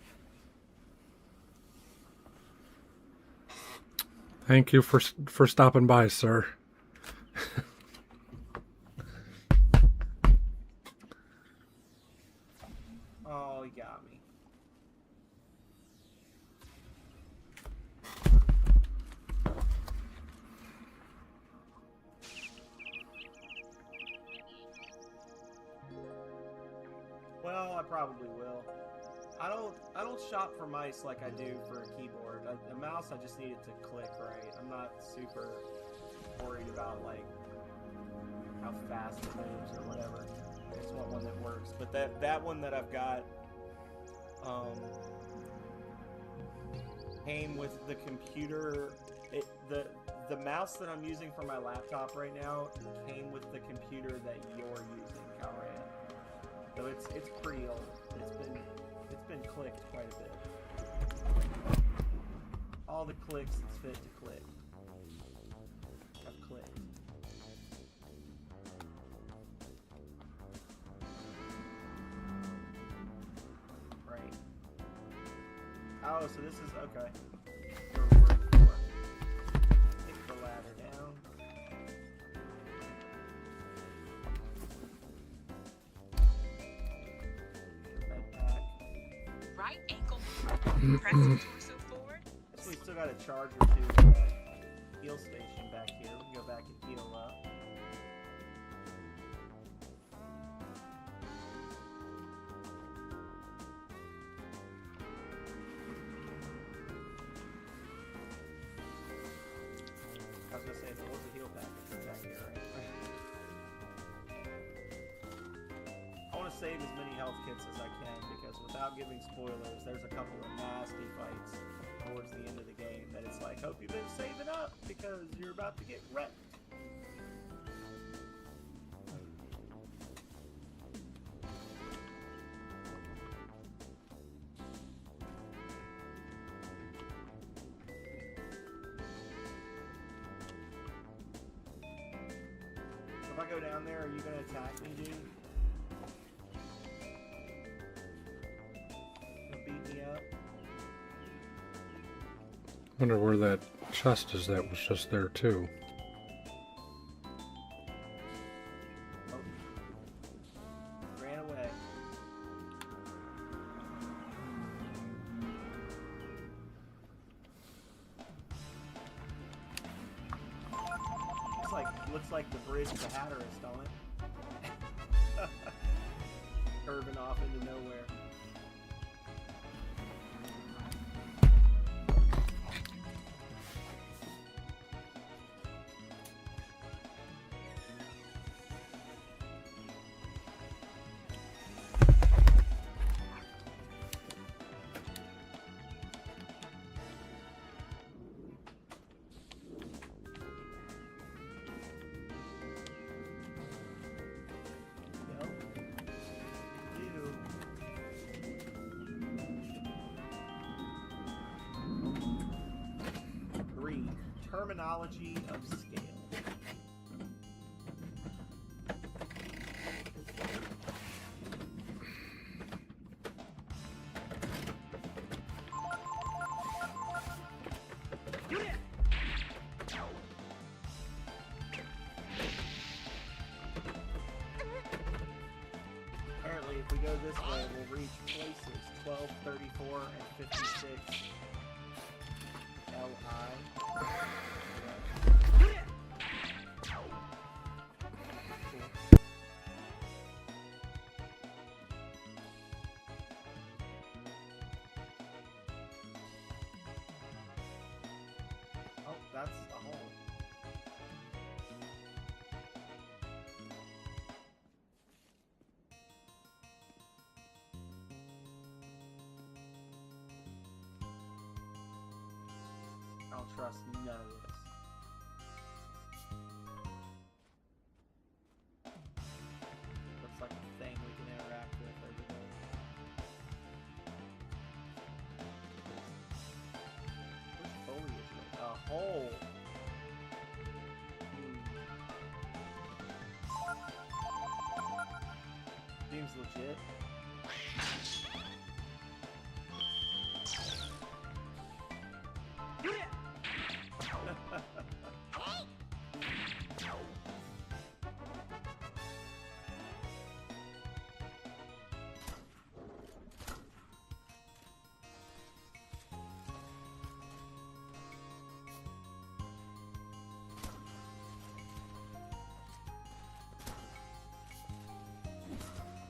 Thank you for stopping by, sir. Oh, he got me. Well, I probably will. I don't shop for mice like I do for a keyboard. The mouse, I just need it to click right. I'm not super worried about like how fast it moves or whatever. I just want one that works. But that one that I've got came with the computer. The mouse that I'm using for my laptop right now came with the computer that you're using, Calrea. So it's pretty old. It's been clicked quite a bit. All the clicks it's fit to click. I've clicked. Right. Oh, so this is okay. Take the ladder down. Right ankle. Press the torso forward. Guess we still got a charger to the heal station back here. We can go back and heal up. I was gonna say there was a heal package back here, right? I want to save as many health kits as I can because without giving spoilers, there's a couple of nasty fights towards the end of the game that it's like, hope you've been saving up because you're about to get wrecked. If I go down there, are you gonna attack me, dude? Beat me up. Wonder where that chest is that was just there too. Oh. Ran away. Looks like the bridge to Hatteras, don't it? Curving off into nowhere. Terminology of scale. Apparently, if we go this way, we'll reach places 12, 34, and 56. L-I. Oh, that's a hole. don't trust none of this. Looks like a thing we can interact with over there. Which foliage? A hole. Seems legit.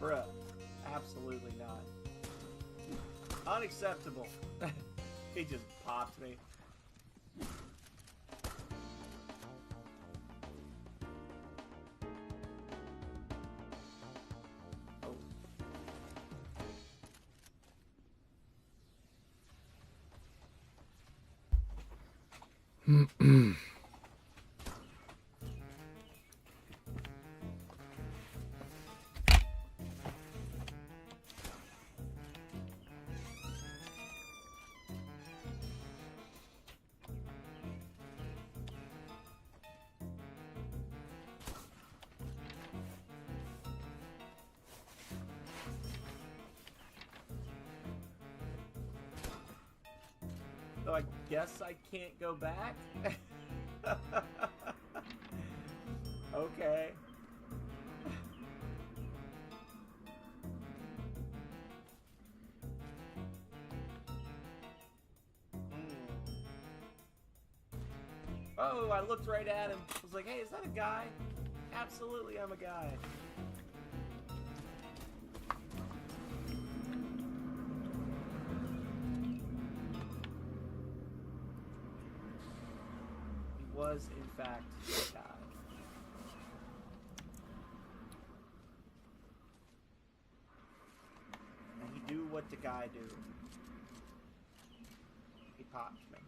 Bruh, absolutely not. Unacceptable. He just popped me. Oh. So I guess I can't go back? Okay. Oh, I looked right at him. I was like, hey, is that a guy? Absolutely, I'm a guy. He was, in fact, a guy. And he do what the guy do. He popped me.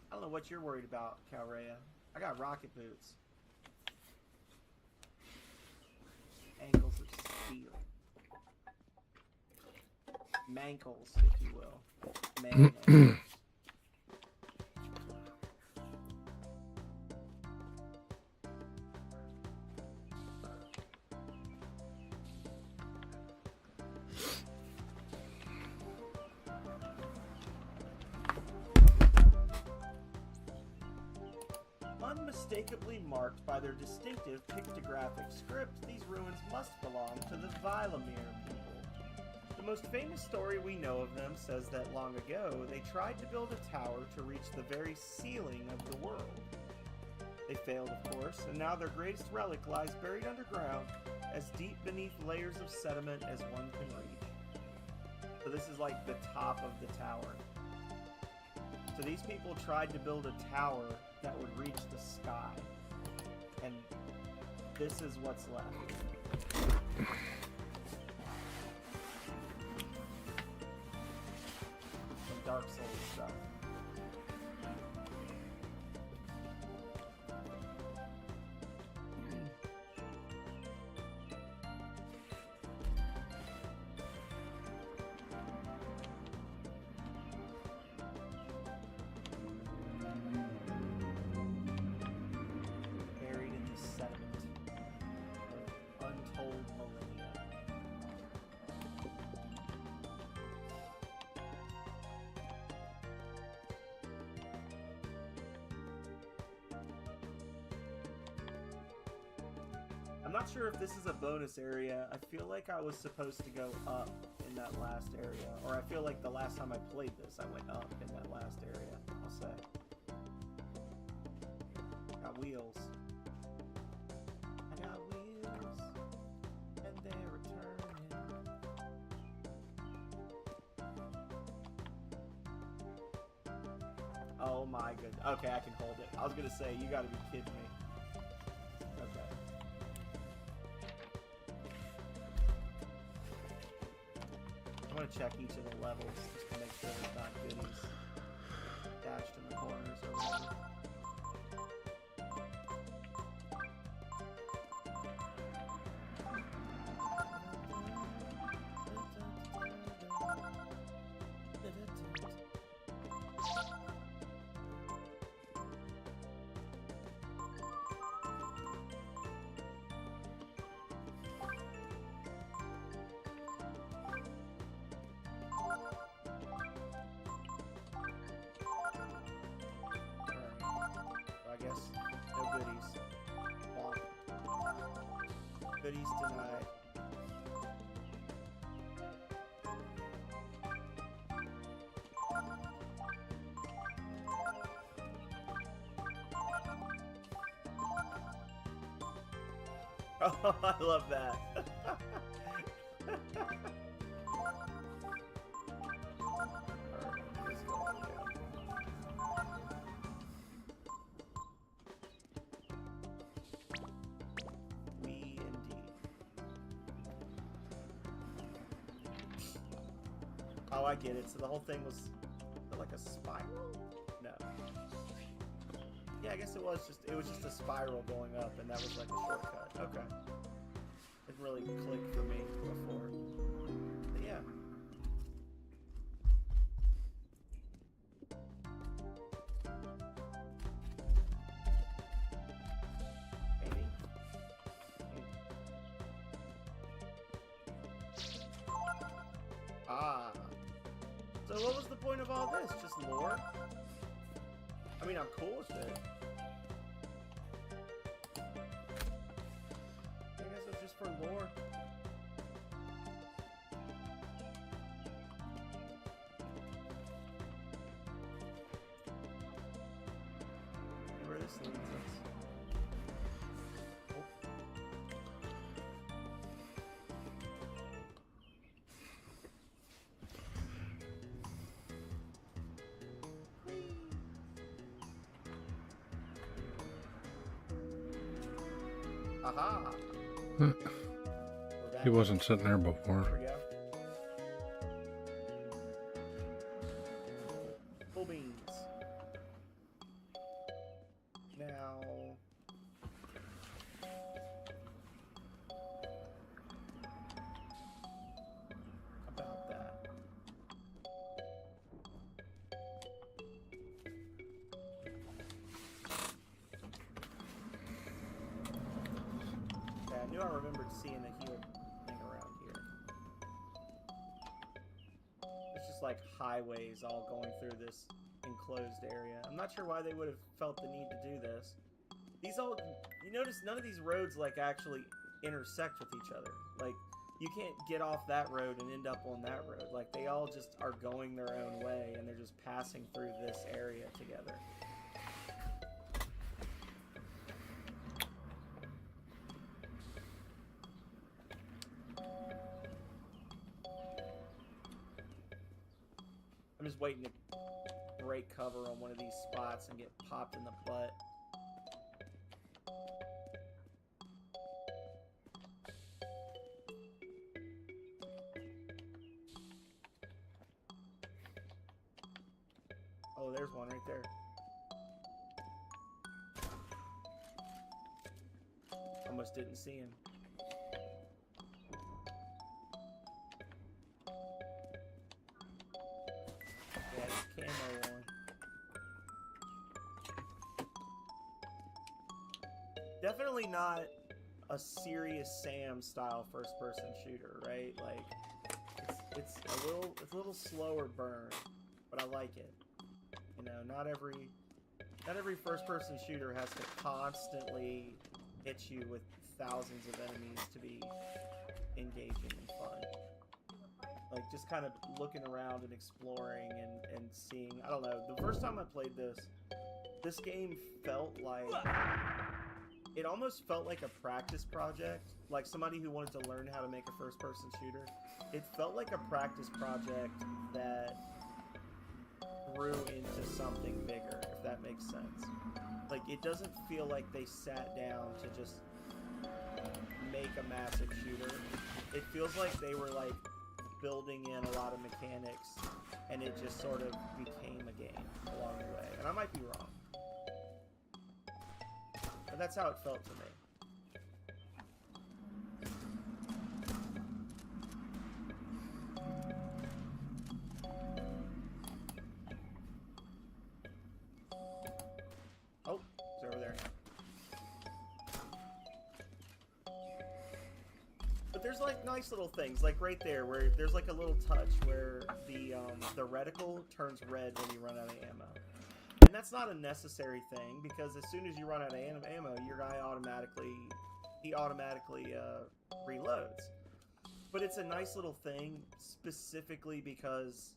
I don't know what you're worried about, Calrea. I got rocket boots. Ankles of steel. Mankles, if you will. Man ankles. Unmistakably marked by their distinctive pictographic script, these ruins must belong to the Vilamir people. The most famous story we know of them says that long ago, they tried to build a tower to reach the very ceiling of the world. They failed, of course, and now their greatest relic lies buried underground, as deep beneath layers of sediment as one can reach. So this is like the top of the tower. So these people tried to build a tower that would reach the sky. And this is what's left. Some Dark Souls stuff. Buried in the sediment of untold millennia. I'm not sure if this is a bonus area. I feel like I was supposed to go up in that last area. Or I feel like the last time I played this, I went up in that last area, I'll say. Got wheels. I got wheels, and they're returning. Oh my goodness. Okay, I can hold it. I was gonna say, you gotta be kidding me. Okay. check each of the levels just to make sure there's not goodies dashed in the corners or whatever. I guess no goodies. Bonk. Goodies denied. Oh, I love that. Alright, let's go again. We indeed. Oh, I get it. So the whole thing was like a spiral? No. Yeah, I guess it was just a spiral going up, and that was like a shortcut. Okay. Didn't really click for me before. But yeah. Maybe. Ah. So what was the point of all this? Just lore? I mean, I'm cool with it. I guess it was just for lore. Where this leads us. Oh. Aha! We're back. He wasn't sitting there before. There we go. Full beans. Now. About that. Yeah, I knew I remembered seeing a heal thing around here. It's just like highways all going through this enclosed area. I'm not sure why they would have felt the need to do this. These all, you notice none of these roads like actually intersect with each other. Like, you can't get off that road and end up on that road. Like, they all just are going their own way and they're just passing through this area together. I'm just waiting to break cover on one of these spots and get popped in the butt. Oh, there's one right there. Almost didn't see him. Yeah, it's camo one. Definitely not a serious Sam style first person shooter, right? Like it's a little slower burn, but I like it. You know, not every first person shooter has to constantly hit you with thousands of enemies to be engaging and fun. Like, just kind of looking around and exploring and seeing, I don't know, the first time I played this game felt like, it almost felt like a practice project, like somebody who wanted to learn how to make a first-person shooter. It felt like a practice project that grew into something bigger, if that makes sense. Like, it doesn't feel like they sat down to just make a massive shooter. It feels like they were, like, building in a lot of mechanics, and it just sort of became a game along the way. And I might be wrong, but that's how it felt to me. Oh, it's over there. But there's like nice little things, like right there, where there's like a little touch where the reticle turns red when you run out of ammo, and that's not a necessary thing because as soon as you run out of ammo, your guy automatically reloads. But it's a nice little thing specifically because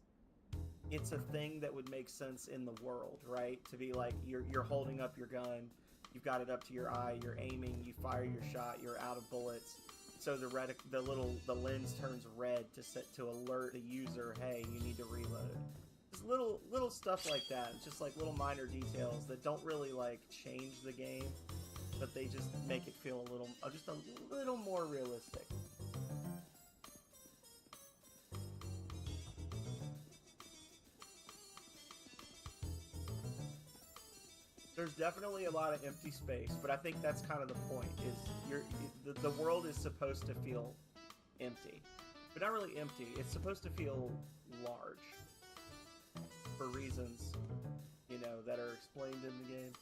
it's a thing that would make sense in the world, right? To be like you're holding up your gun, you've got it up to your eye, you're aiming, you fire your shot, you're out of bullets. So the lens turns red to alert the user, hey, you need to reload. Just little stuff like that, just like little minor details that don't really like change the game, but they just make it feel just a little more realistic. There's definitely a lot of empty space, but I think that's kind of the point. Is the world is supposed to feel empty, but not really empty. It's supposed to feel large for reasons, that are explained in the game.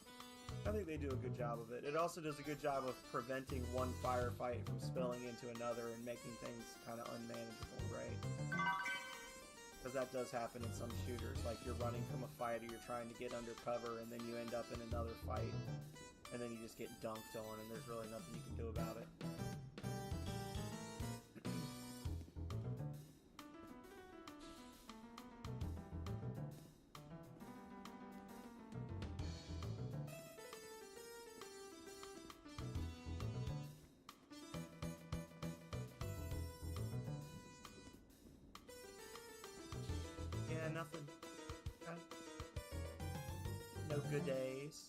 I think they do a good job of it. It also does a good job of preventing one firefight from spilling into another and making things kind of unmanageable, right? Because that does happen in some shooters, like you're running from a fight or you're trying to get under cover and then you end up in another fight and then you just get dunked on and there's really nothing you can do about it. Yeah, nothing. No good days.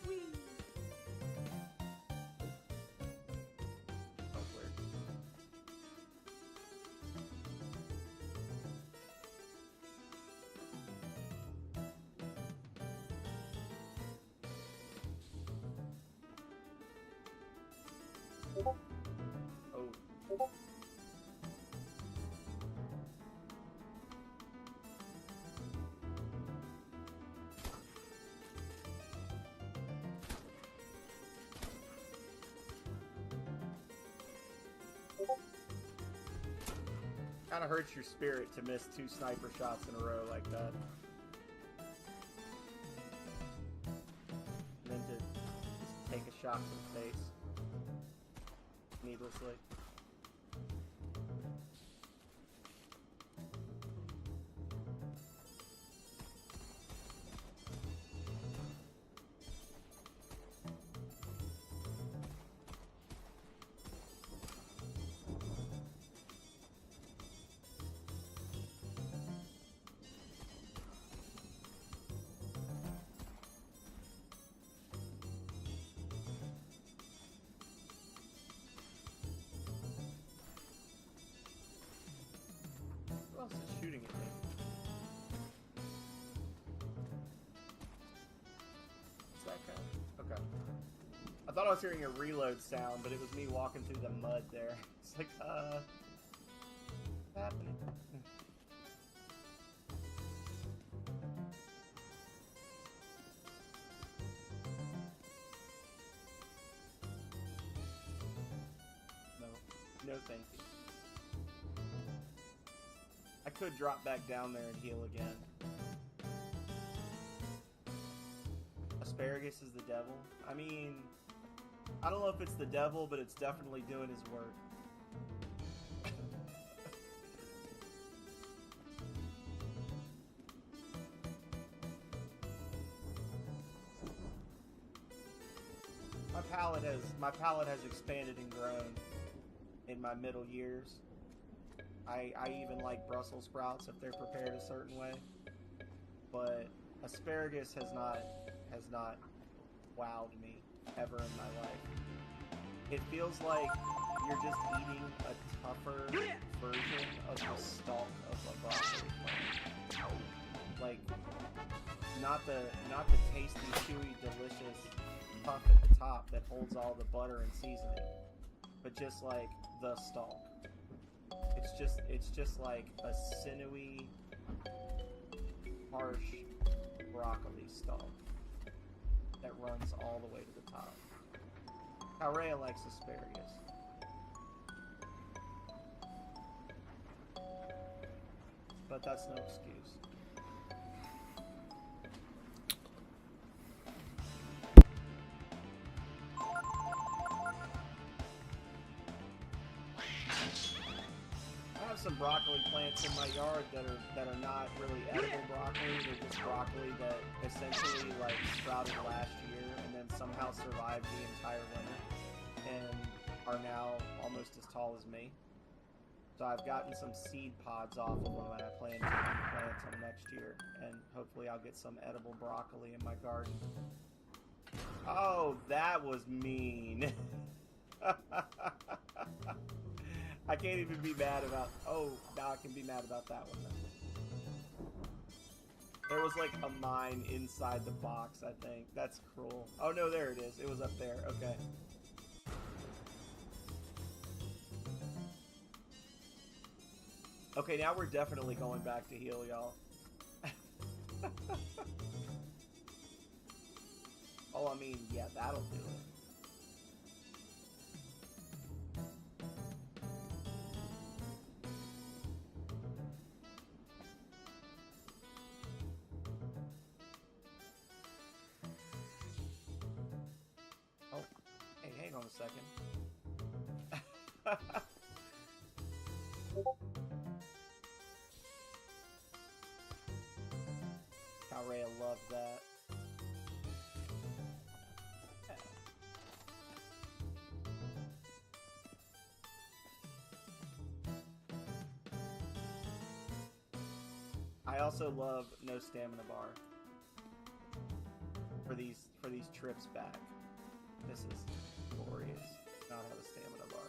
Whee! Oh, weird. Oh. Kind of hurts your spirit to miss 2 sniper shots in a row like that. And then to just take a shot to the face. Needlessly. Who else is shooting at me? Is that guy? Okay. I thought I was hearing a reload sound, but it was me walking through the mud there. It's like, what's happening? No thank you. I could drop back down there and heal again. Asparagus is the devil? I mean, I don't know if it's the devil, but it's definitely doing his work. My palate has expanded and grown in my middle years. I even like Brussels sprouts if they're prepared a certain way, but asparagus has not wowed me ever in my life. It feels like you're just eating a tougher version of the stalk of a broccoli plant. Like, not the tasty, chewy, delicious puff at the top that holds all the butter and seasoning, but just like the stalk. It's just like a sinewy, harsh broccoli stalk that runs all the way to the top. Aurea likes asparagus. But that's no excuse. I have some broccoli plants in my yard that are not really edible broccoli. They're just broccoli that essentially like sprouted last year and then somehow survived the entire winter and are now almost as tall as me. So I've gotten some seed pods off of them and I plan to plant them next year, and hopefully I'll get some edible broccoli in my garden. Oh, that was mean. I can't even be mad about... Oh, now I can be mad about that one then. There was like a mine inside the box, I think. That's cruel. Oh no, there it is. It was up there. Okay. Okay, now we're definitely going back to heal, y'all. Oh, I mean, yeah, that'll do it. Oh, hey, hang on a second. Aurea loved that. I also love no stamina bar for these trips back. This is glorious. Not have a stamina bar.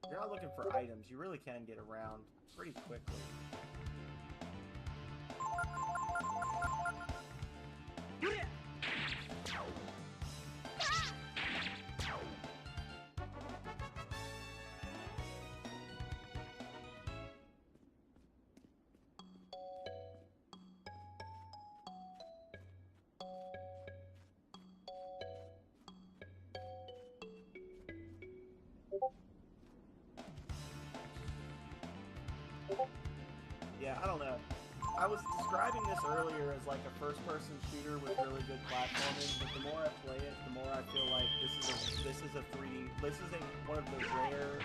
If you're not looking for items, you really can get around pretty quickly. Yeah, I don't know. I was describing this earlier as like a first-person shooter with really good platforming, but the more I play it, the more I feel like this is a 3D. This is one of the rare,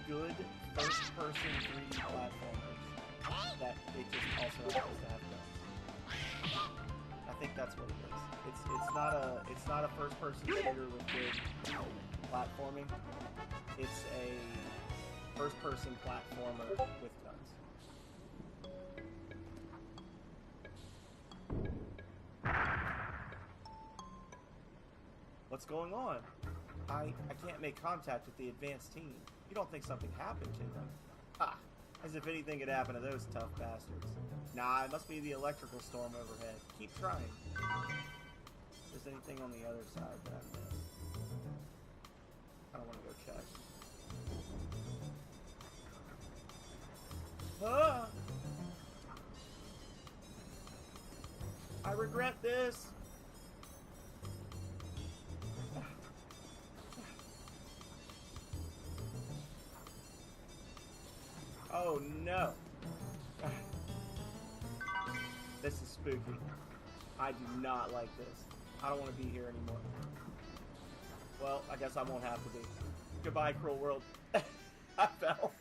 good first-person 3D platformers that it just also happens to have guns. I think that's what it is. It's not a first-person shooter with good platforming. It's a first-person platformer with guns. What's going on? I can't make contact with the advanced team. You don't think something happened to them? Ha! As if anything could happen to those tough bastards. Nah, it must be the electrical storm overhead. Keep trying. If there's anything on the other side that I missed. I don't want to go check. Ah! I regret this. Oh no. This is spooky. I do not like this. I don't want to be here anymore. Well, I guess I won't have to be. Goodbye, cruel world. I fell.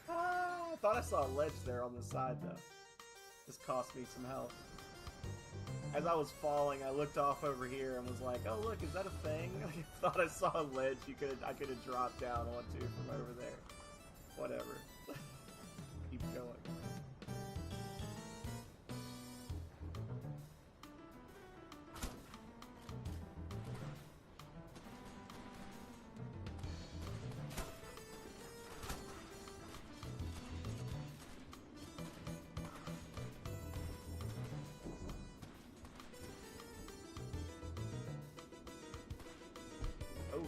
I thought I saw a ledge there on the side, though. This cost me some health. As I was falling, I looked off over here and was like, "Oh, look, is that a thing?" I thought I saw a ledge I could have dropped down onto from over there. Whatever. Keep going. Oh.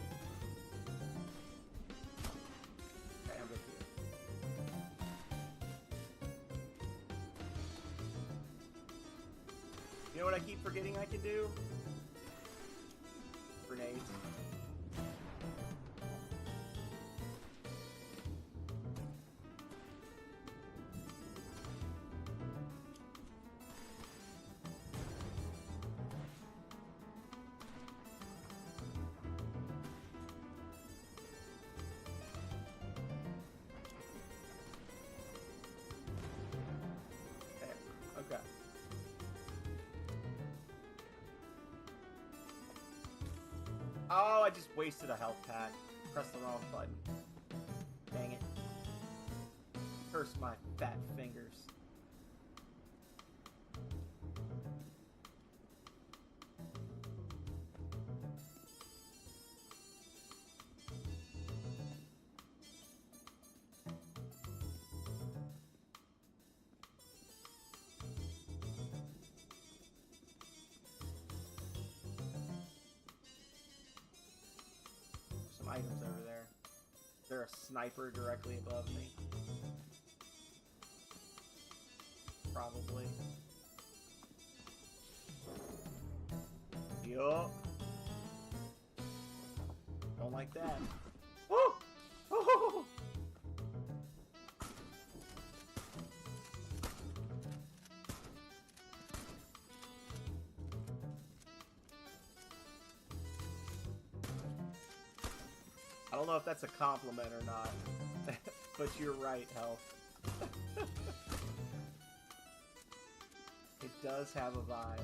Okay, I'm with you. You know what I keep forgetting I can do? Grenades. There. Okay. Oh, I just wasted a health pack. Pressed the wrong button. Dang it. Curse my fat fingers. Some items over there. Is there a sniper directly above me? Probably. Yup. Don't like that. Woo! Woo! I don't know if that's a compliment or not, but you're right, Health. It does have a vibe.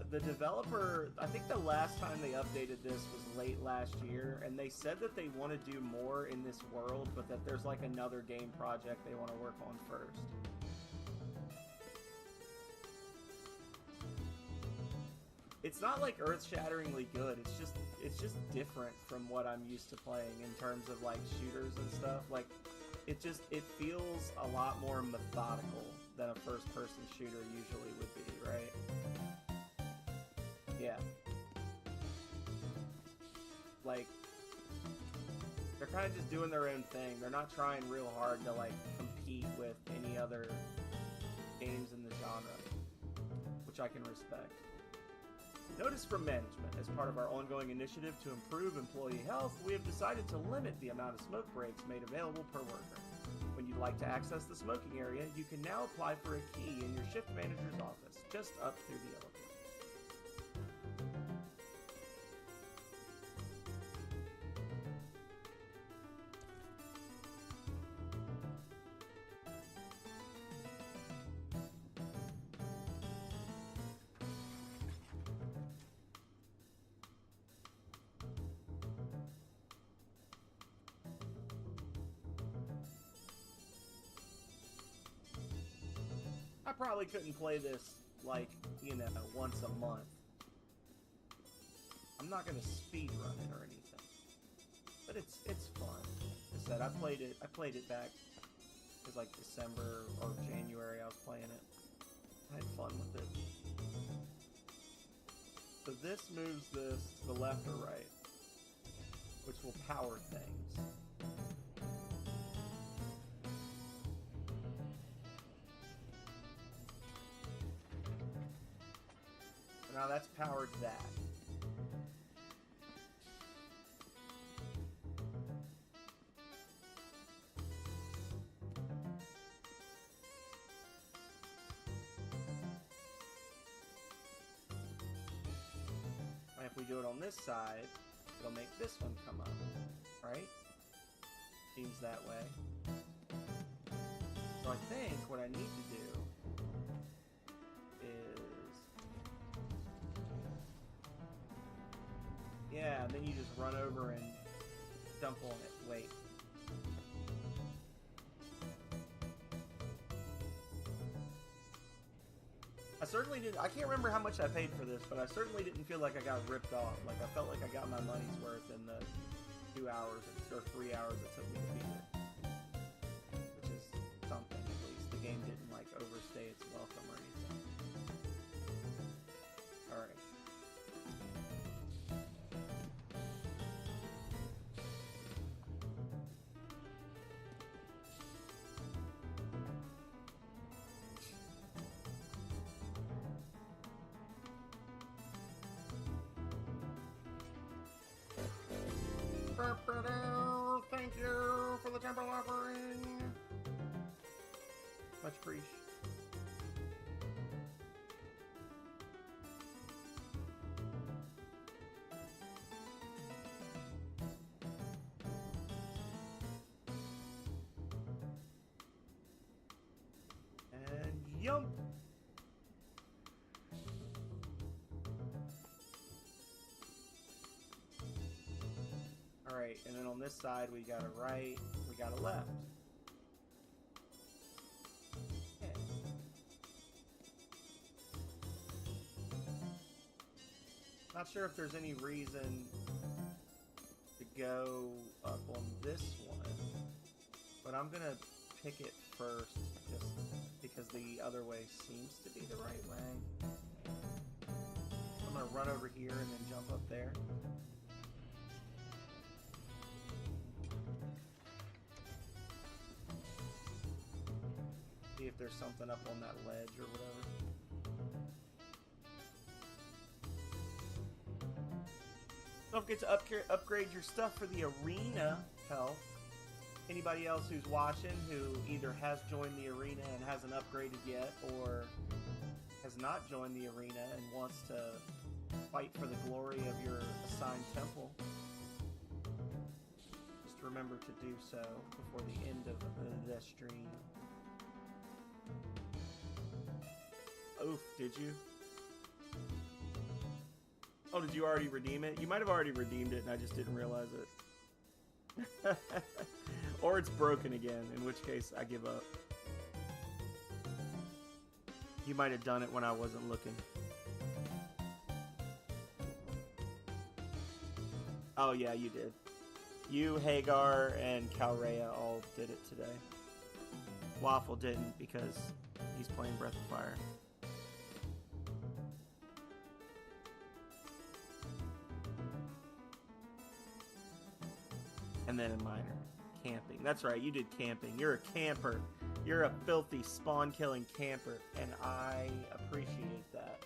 The developer, I think the last time they updated this was late last year, and they said that they want to do more in this world, but that there's like another game project they want to work on first. It's not like earth-shatteringly good. It's just different from what I'm used to playing in terms of like shooters and stuff. Like it feels a lot more methodical than a first-person shooter usually would be, right? Yeah. Like they're kind of just doing their own thing. They're not trying real hard to like compete with any other games in the genre, which I can respect. Notice from management, as part of our ongoing initiative to improve employee health, we have decided to limit the amount of smoke breaks made available per worker. When you'd like to access the smoking area, you can now apply for a key in your shift manager's office, just up through the elevator. I probably couldn't play this, like, you know, once a month. I'm not gonna speed run it or anything. But it's fun. Like I said, I played it back, it was like December or January I was playing it. I had fun with it. So this moves this to the left or right, which will power things. Now that's powered that. And if we do it on this side, it'll make this one come up, right? Seems that way. So I think what I need to do is... yeah, and then you just run over and Jump on it. Wait. I certainly did. I can't remember how much I paid for this, but I certainly didn't feel like I got ripped off. Like I felt like I got my money's worth in the 2 hours or 3 hours it took me to beat it, which is something at least. The game didn't like overstay its welcome or anything. All right. Thank you for the temple offering. Much appreciated. And yum. Alright, and then on this side we got a right, we got a left. Okay. Not sure if there's any reason to go up on this one, but I'm gonna pick it first just because the other way seems to be the right way. I'm gonna run over here and then jump up there. See if there's something up on that ledge or whatever. Don't forget to upgrade your stuff for the arena health. Anybody else who's watching who either has joined the arena and hasn't upgraded yet, or has not joined the arena and wants to fight for the glory of your assigned temple, just remember to do so before the end of the stream. Oof, did you? Oh, did you already redeem it? You might have already redeemed it and I just didn't realize it. Or it's broken again, in which case I give up. You might have done it when I wasn't looking. Oh yeah, you did. You, Hagar, and Calrea all did it today. Waffle didn't because he's playing Breath of Fire. And then a minor. Camping. That's right, you did camping. You're a camper. You're a filthy spawn-killing camper, and I appreciate that.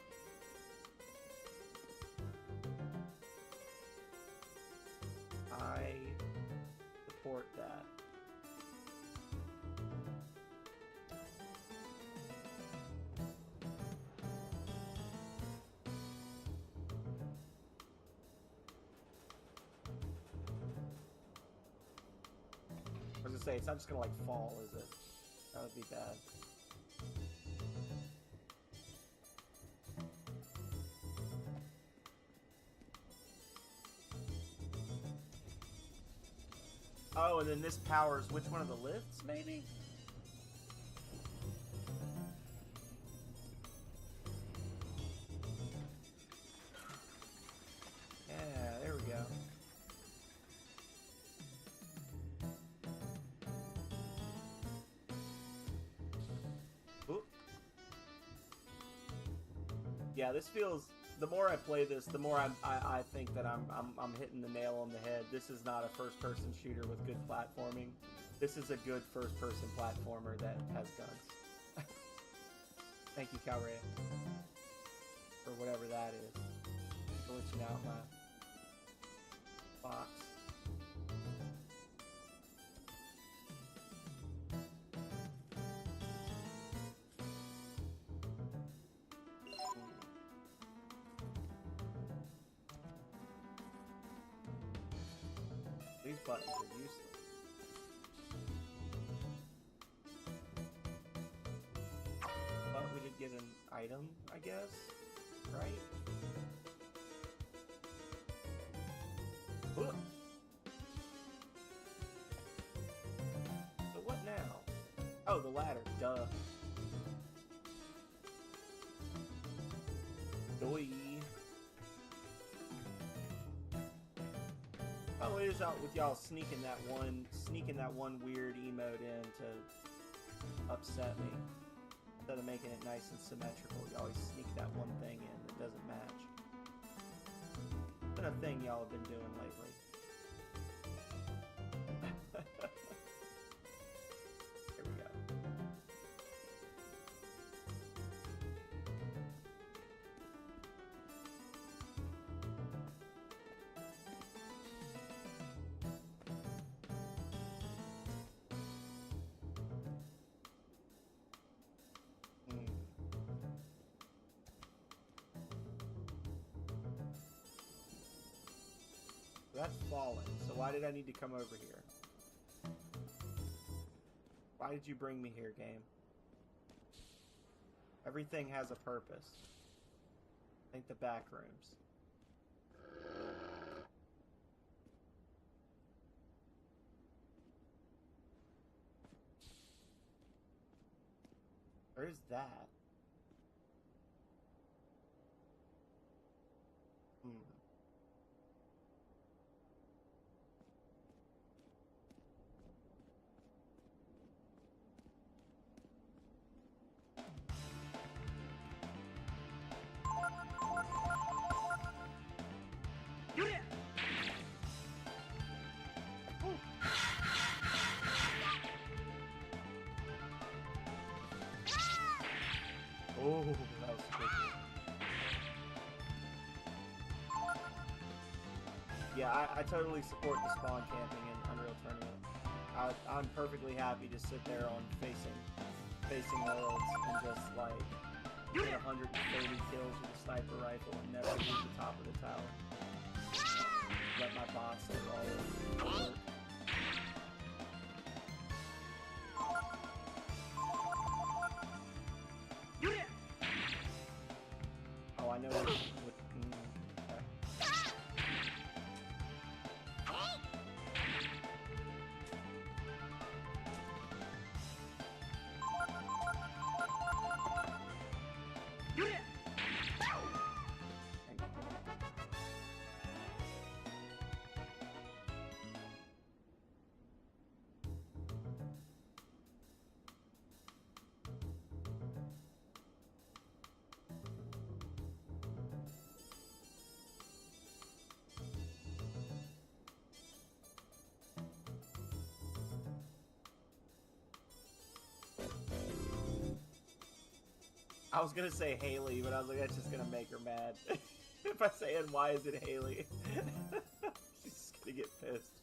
I support that. I was gonna say, it's not just gonna like fall, is it? That would be bad. Oh, and then this powers which one of the lifts, maybe? Yeah, there we go. Oop. Yeah, this feels. The more I play this, the more I think that I'm hitting the nail on the head. This is not a first-person shooter with good platforming. This is a good first-person platformer that has guns. Thank you, Calrea, for whatever that is. Glitching out my box. These buttons are useless. But we did get an item, I guess, right? Ooh. Oh, the ladder. Duh. Doi. Oh, it is out with y'all sneaking that one weird emote in to upset me. Instead of making it nice and symmetrical, you always sneak that one thing in that doesn't match. It's been a thing y'all have been doing lately. Here we go. That's fallen, so why did I need to come over here? Why did you bring me here, game? Everything has a purpose. I think the back rooms. Where's that? Oh, that was tricky. Yeah, I totally support the spawn camping in Unreal Tournament. I'm perfectly happy to sit there on facing worlds and just like get 130 kills with a sniper rifle and never leave the top of the tower. Let my bots do all of the work. Oh, I know what okay. I was gonna say Haley, but I was like, that's just gonna make her mad. If I say, and why is it Haley? She's just gonna get pissed.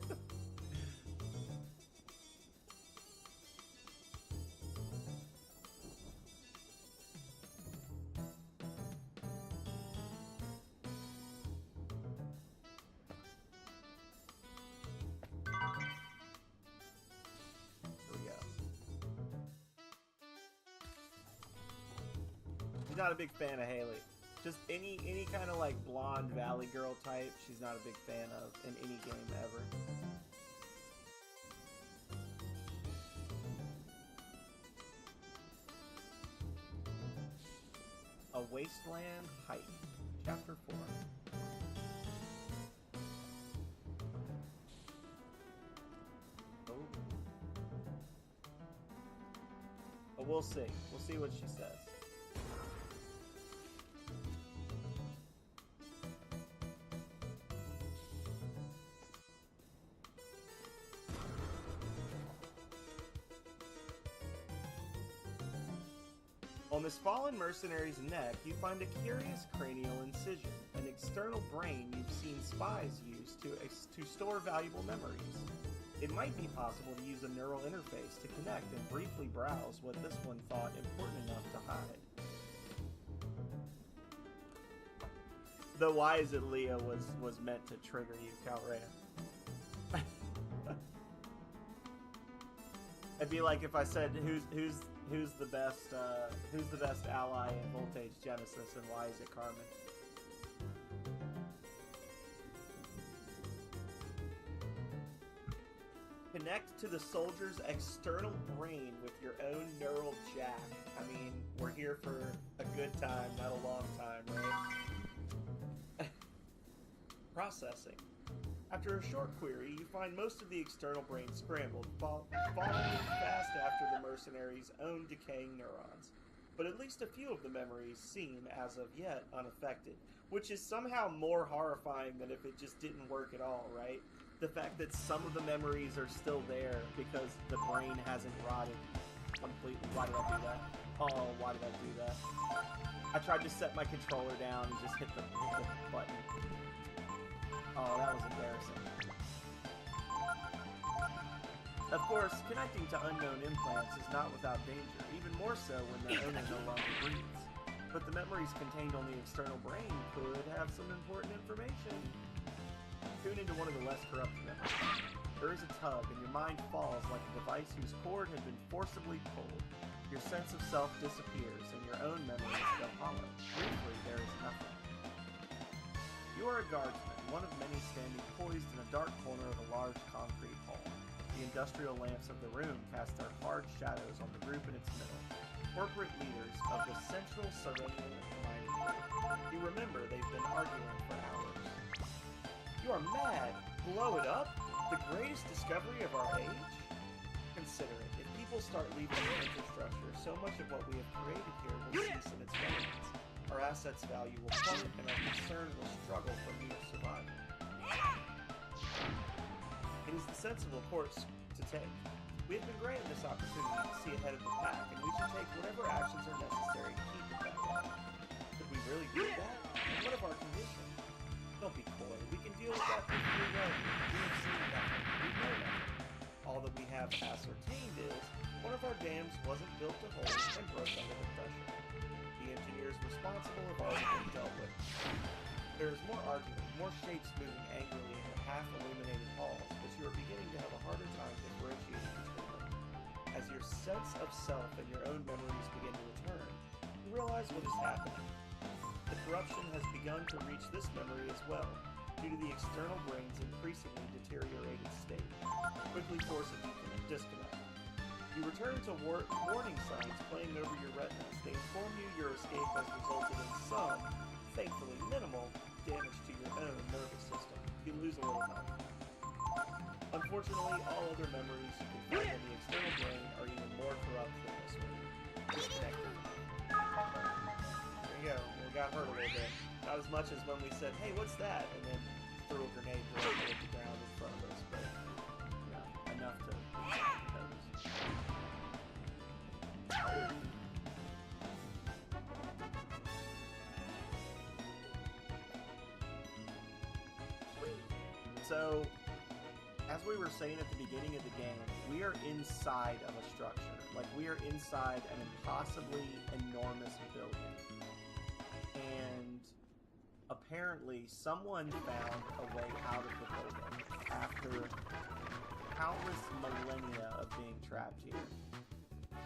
She's not a big fan of Haley. Just any kind of like blonde valley girl type, she's not a big fan of in any game ever. A Wasteland Hike, Chapter 4. Oh. But we'll see. We'll see what she says. On this fallen mercenary's neck, you find a curious cranial incision, an external brain you've seen spies use to store valuable memories. It might be possible to use a neural interface to connect and briefly browse what this one thought important enough to hide. The why is it Leah was meant to trigger you, Calrea. It'd be like if I said who's the best ally in Voltage Genesis, and why is it Carmen? Connect to the soldier's external brain with your own neural jack. I mean, we're here for a good time, not a long time, right? Processing. After a short query, you find most of the external brain scrambled, following fast after the mercenary's own decaying neurons. But at least a few of the memories seem, as of yet, unaffected, which is somehow more horrifying than if it just didn't work at all, right? The fact that some of the memories are still there because the brain hasn't rotted completely. Why did I do that? Oh, why did I do that? I tried to set my controller down and just hit the button. Oh, that was embarrassing. Of course, connecting to unknown implants is not without danger, even more so when the owner no longer breathes. But the memories contained on the external brain could have some important information. Tune into one of the less corrupt memories. There is a tug, and your mind falls like a device whose cord had been forcibly pulled. Your sense of self disappears, and your own memories go hollow. Briefly, there is nothing. You are a guardsman, one of many standing poised in a dark corner of a large concrete hall. The industrial lamps of the room cast their hard shadows on the group in its middle. Corporate leaders of the Central Serenian Mining Group. You remember they've been arguing for hours. You are mad! Blow it up? The greatest discovery of our age? Consider it. If people start leaving the infrastructure, so much of what we have created here will cease in its remnants. Our assets' value will plummet, and our concern will struggle for mere survival. It is the sensible course to take. We have been granted this opportunity to see ahead of the pack, and we should take whatever actions are necessary to keep it that way. Could we really do that? What of our condition? Don't be coy. We can deal with that perfectly well. We have seen nothing. We know nothing. All that we have ascertained is one of our dams wasn't built to hold and broke under the pressure. The engineers responsible have already been dealt with. There is more argument, more shapes moving angrily in the half-illuminated halls, but you are beginning to have a harder time differentiating between them. As your sense of self and your own memories begin to return, you realize what is happening. The corruption has begun to reach this memory as well, due to the external brain's increasingly deteriorated state. Quickly force a disconnect. You return to warning signs playing over your retinas. They inform you your escape has resulted in some, thankfully minimal, damage to your own nervous system. You lose a little health. Unfortunately, all other memories you can find in the external brain are even more corrupt than this one. Disconnected. There you go. We got hurt a little bit. Not as much as when we said, hey, what's that? And then threw a grenade directly at the ground in front of us, but enough to notice. So, as we were saying at the beginning of the game, we are inside of a structure. Like, we are inside an impossibly enormous building. And apparently, someone found a way out of the building after countless millennia of being trapped here.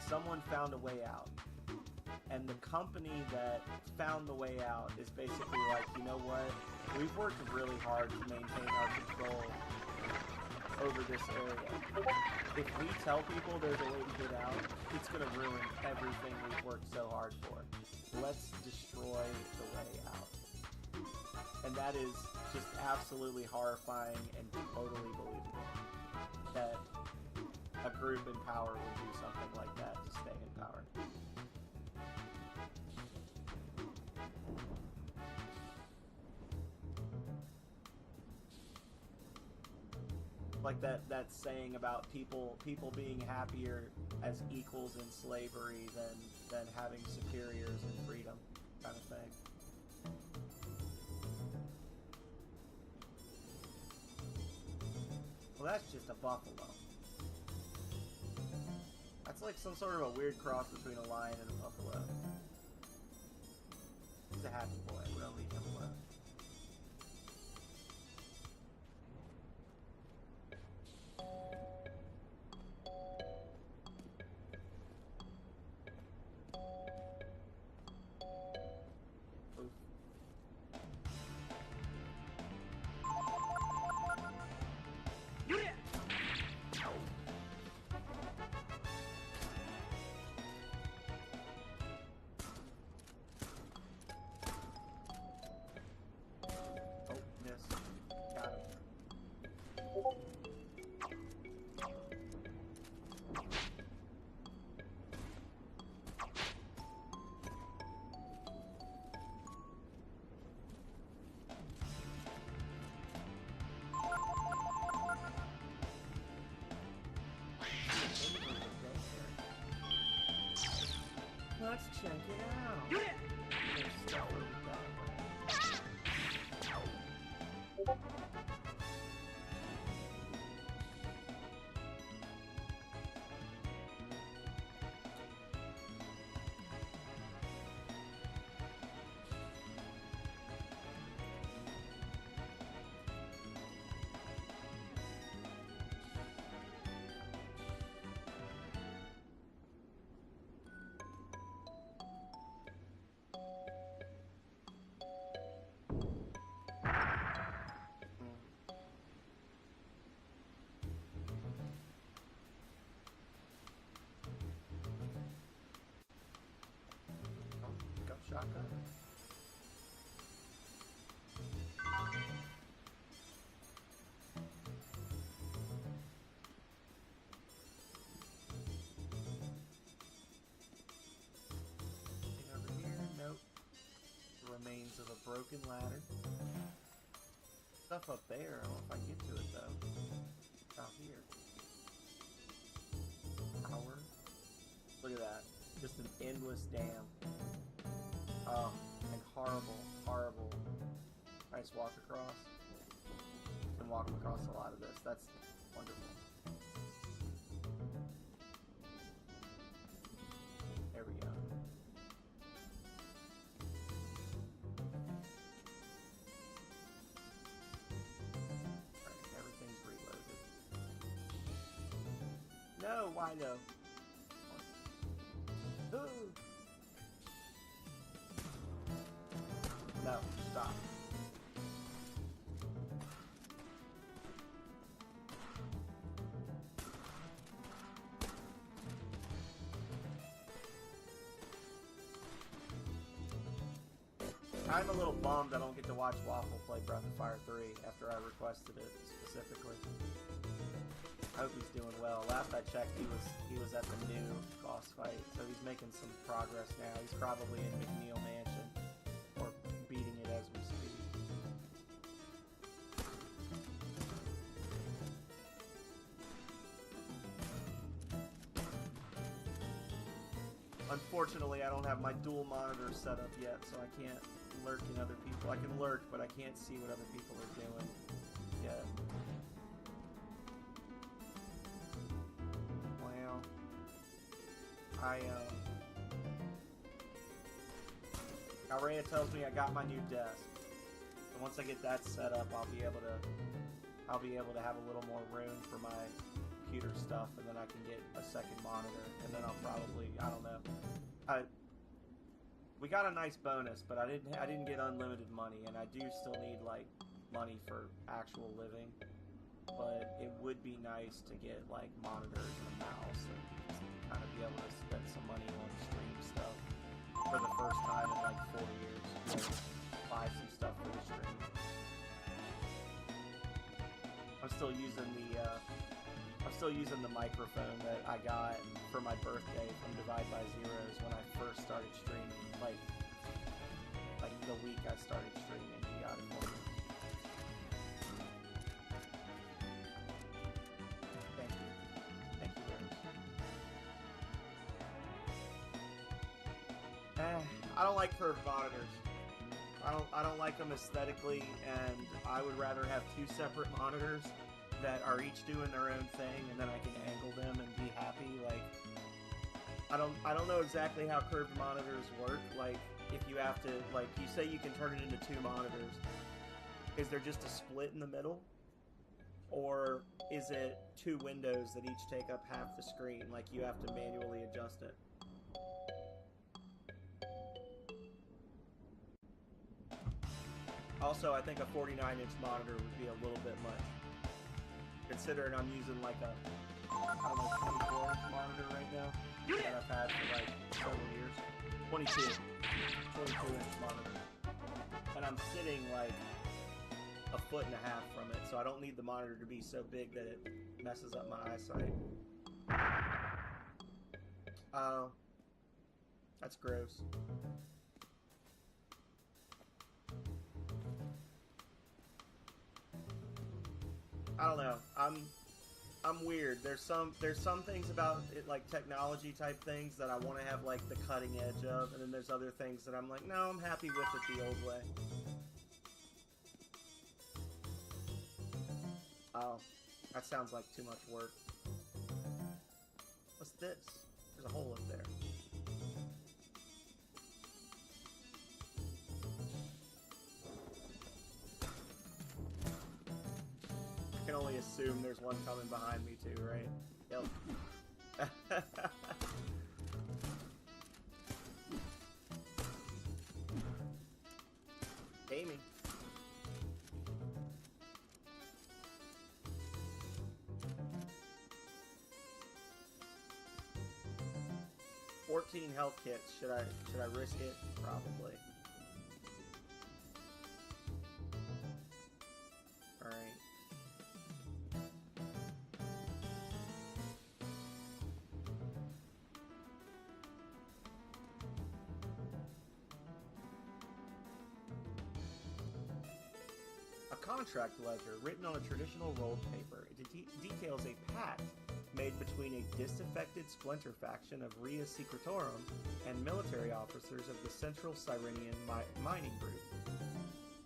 Someone found a way out. And the company that found the way out is basically like, you know what? We've worked really hard to maintain our control over this area. If we tell people there's a way to get out, it's going to ruin everything we've worked so hard for. Let's destroy the way out. And that is just absolutely horrifying and totally believable. That a group in power would do something like that to stay in power. Like that saying about people being happier as equals in slavery than having superiors in freedom, kind of thing. Well, that's just a buffalo. That's like some sort of a weird cross between a lion and a buffalo. He's a happy boy. We don't leave him alone. check it out. There's stuff over there. Go shotgun. Anything over here? Nope. The remains of a broken ladder. Stuff up there. I don't know if I can get to it though. Out here. Power. Look at that. Just an endless dam. Oh, and horrible, horrible. Nice walk across. Been walking across a lot of this. That's wonderful. There we go. Alright, everything's reloaded. No, why though? Ooh. No, stop. I'm a little bummed I don't get to watch Waffle play Breath of Fire 3 after I requested it specifically. I hope he's doing well. Last I checked, he was at the new boss fight, so he's making some progress now. He's probably in McNeil Mansion, or beating it as we speak. Unfortunately, I don't have my dual monitors set up yet, so I can't lurk in other people. I can lurk, but I can't see what other people are doing yet. Wow. Alrea tells me I got my new desk. So once I get that set up, I'll be able to have a little more room for my computer stuff, and then I can get a second monitor, and then I'll probably, I don't know. We got a nice bonus, but I didn't get unlimited money, and I do still need like money for actual living. But it would be nice to get like monitors and a mouse and kind of be able to spend some money on stream stuff for the first time in like 4 years. Buy some stuff for the stream. I'm still using the microphone that I got for my birthday from Divide by Zeros when I first started streaming. Like the week I started streaming, he got it for me. Thank you. Thank you, Rose. I don't like curved monitors. I don't like them aesthetically, and I would rather have two separate monitors that are each doing their own thing, and then I can angle them and be happy. Like, I don't know exactly how curved monitors work. Like, if you have to, like, you say you can turn it into two monitors, is there just a split in the middle? Or is it two windows that each take up half the screen? Like, you have to manually adjust it. Also, I think a 49-inch monitor would be a little bit much, considering I'm using like a, I don't know, 24-inch monitor right now that I've had for like several years. 22-inch monitor. And I'm sitting like a foot and a half from it, so I don't need the monitor to be so big that it messes up my eyesight. Oh, that's gross. I don't know. I'm I'm weird. There's some things about it, like technology type things, that I want to have like the cutting edge of, and then there's other things that I'm like, no, I'm happy with it the old way. Oh, that sounds like too much work. What's this? There's a hole up there. I can only assume there's one coming behind me too, right? Yep. Gaming. $14 health kits. Should I risk it? Probably. All right. A contract ledger written on a traditional rolled paper. It details a pact made between a disaffected splinter faction of Ria Secretorum and military officers of the Central Cyrenian Mining Group.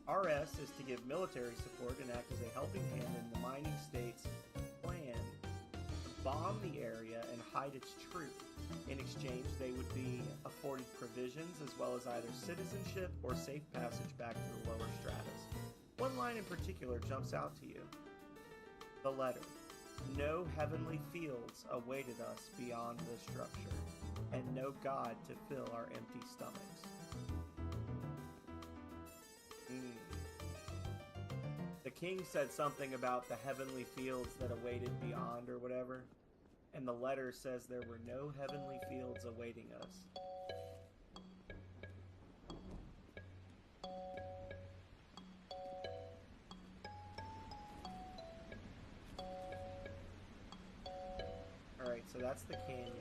RS is to give military support and act as a helping hand in the mining state's plan to bomb the area and hide its truth. In exchange, they would be afforded provisions as well as either citizenship or safe passage back to the lower stratus. One line in particular jumps out to you. The letter. No heavenly fields awaited us beyond this structure, and no God to fill our empty stomachs. The king said something about the heavenly fields that awaited beyond or whatever, and the letter says there were no heavenly fields awaiting us. Alright, so that's the canyon.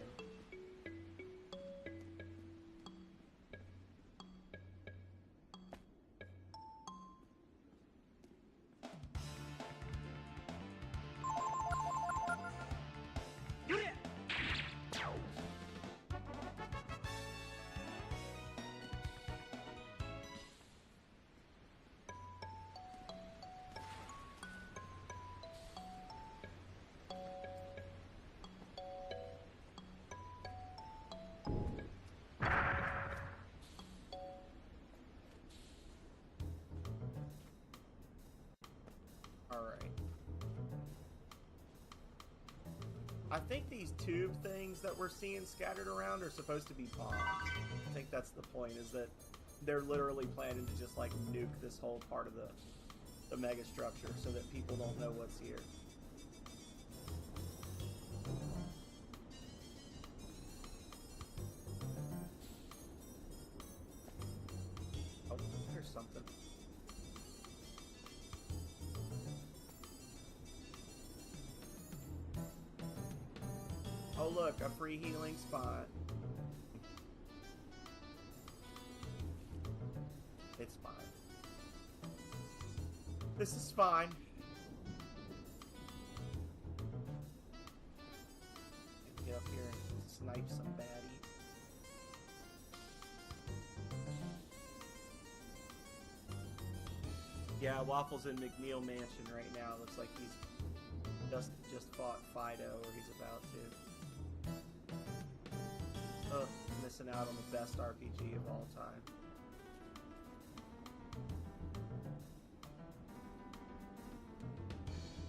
Alright. I think these tube things that we're seeing scattered around are supposed to be bombs. I think that's the point, is that they're literally planning to just like nuke this whole part of the mega structure so that people don't know what's here. Oh, there's something. Oh look, a free healing spot. It's fine. This is fine. Get up here and snipe some baddies. Yeah, Waffle's in McNeil Mansion right now. Looks like he's just fought Fido, or he's about to. Ugh, missing out on the best RPG of all time.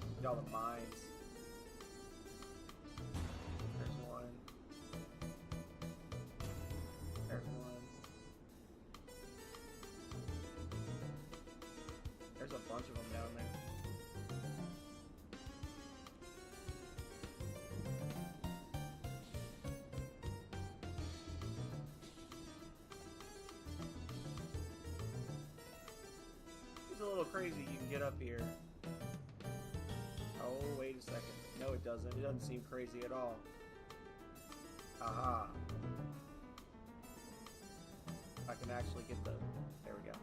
Look at all the mines. There's one. There's one. There's a bunch of them down there. It's a little crazy you can get up here. Oh, wait a second. No, it doesn't. It doesn't seem crazy at all. Aha. I can actually get the... There we go.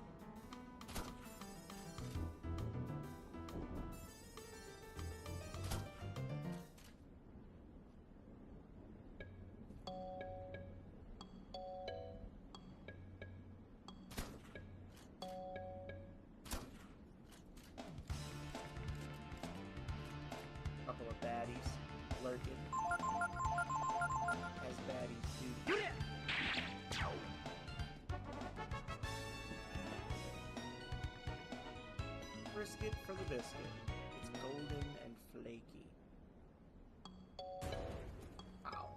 couple of baddies lurking. As baddies do. Brisket for the biscuit. It's golden and flaky. Ow.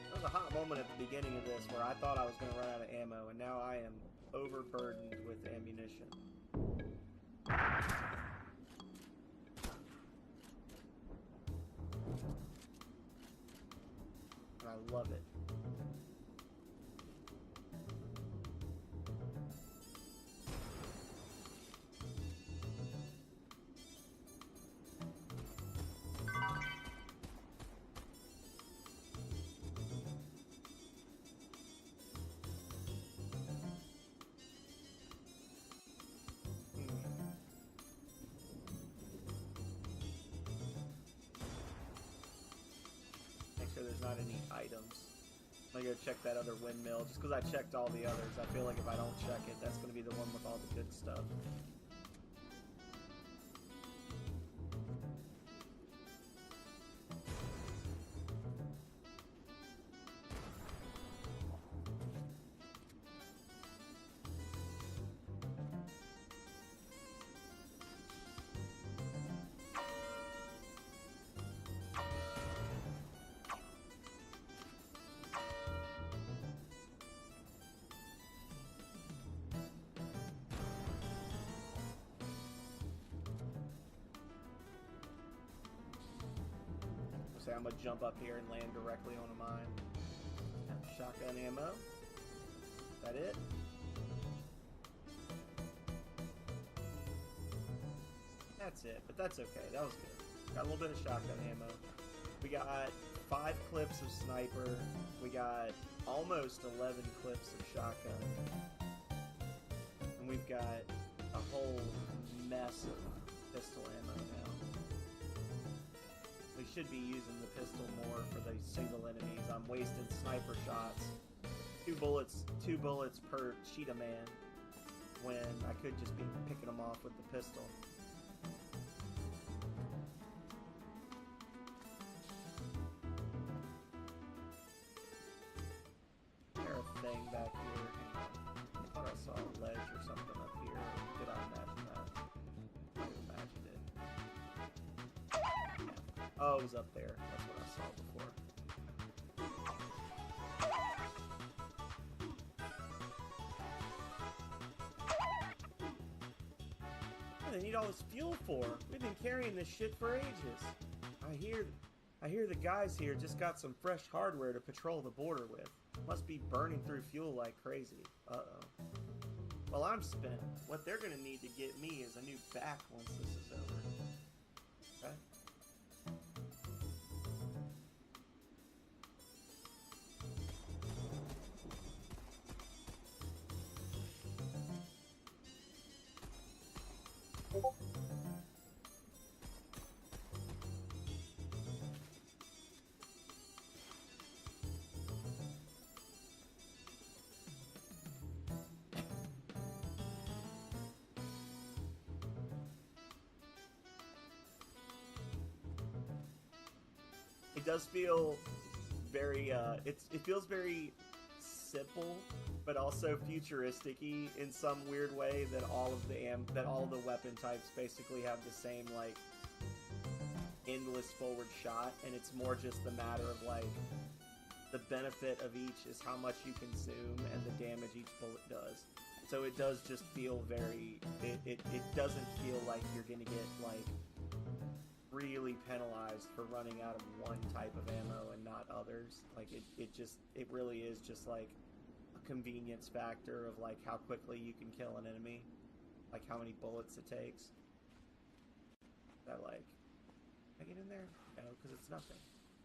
There was a hot moment at the beginning of this where I thought I was going to run out of ammo, and now I am overburdened with ammunition. And I love it. Make sure there's not any items. I'm gonna go check that other windmill, just because I checked all the others. I feel like if I don't check it, that's gonna be the one with all the good stuff. I'm gonna jump up here and land directly on a mine. Shotgun ammo. Is that it? That's it, but that's okay. That was good. Got a little bit of shotgun ammo. We got 5 clips of sniper. We got almost 11 clips of shotgun. And we've got a whole mess of pistol ammo now. We should be using the pistol more for the single enemies. I'm wasting sniper shots. 2 bullets per cheetah man, when I could just be picking them off with the pistol. There's a thing back here. I thought I saw a ledge or something up here. Did I imagine that? I imagined it. Oh, it was up there. That's what I saw before. What do they need all this fuel for? We've been carrying this shit for ages. I hear the guys here just got some fresh hardware to patrol the border with. Must be burning through fuel like crazy. Uh-oh. Well, I'm spent. What they're gonna need to get me is a new back once this is over. Okay? It does feel very, it feels very simple, but also futuristic-y in some weird way, that all of the weapon types basically have the same, like, endless forward shot, and it's more just the matter of, like, the benefit of each is how much you consume and the damage each bullet does. So it does just feel very, it doesn't feel like you're gonna get, like, really penalized for running out of one type of ammo and not others. Like, it really is just like a convenience factor of like how quickly you can kill an enemy, like how many bullets it takes. That, like, can I get in there? No, because it's nothing.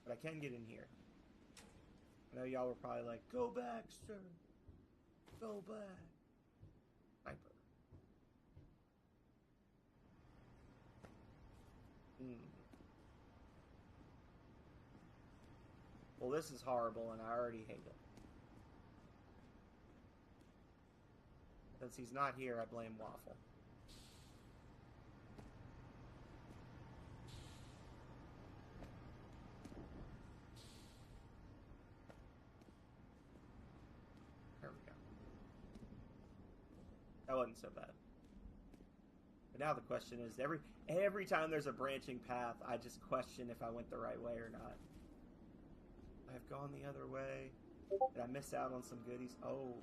But I can get in here. I know y'all were probably like, go back, sir. Go back. Sniper. Well, this is horrible, and I already hate it. Since he's not here, I blame Waffle. There we go. That wasn't so bad. But now the question is, every time there's a branching path, I just question if I went the right way or not. I've gone the other way. Did I miss out on some goodies? Oh,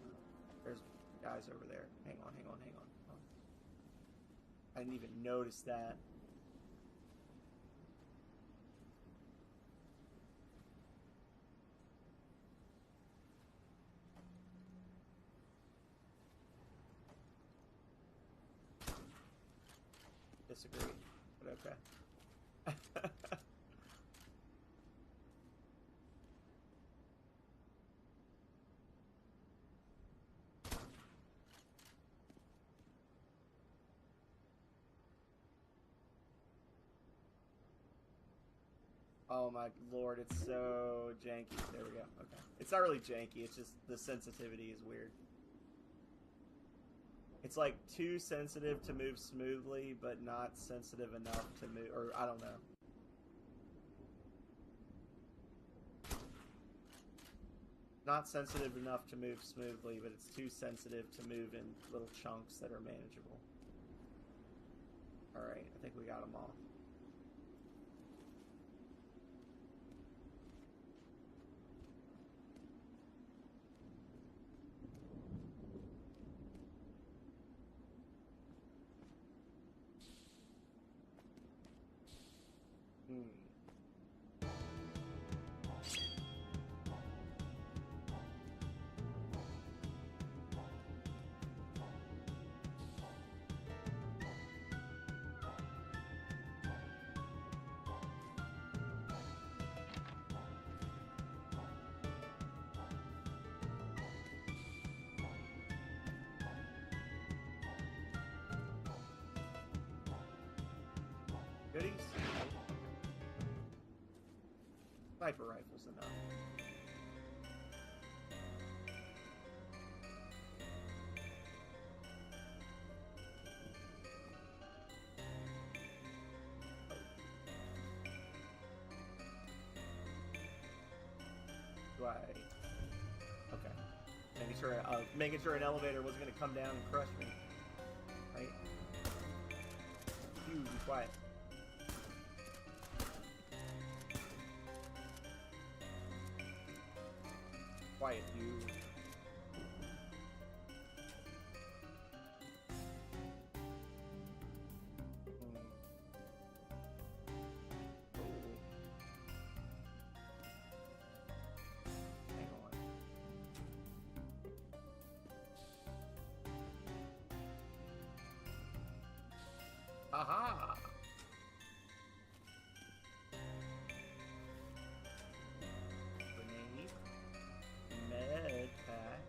there's guys over there. Hang on. I didn't even notice that. Disagree, but okay. Oh my lord, it's so janky. There we go. Okay. It's not really janky, it's just the sensitivity is weird. It's like too sensitive to move smoothly, but not sensitive enough to move, or I don't know. Not sensitive enough to move smoothly, but it's too sensitive to move in little chunks that are manageable. Alright, I think we got them all. Goodies? Sniper rifles enough. Do I? Okay. Making sure an elevator wasn't going to come down and crush me. Right? Be quiet. Quiet, you. Hang on. Aha! Grenade. Med pack.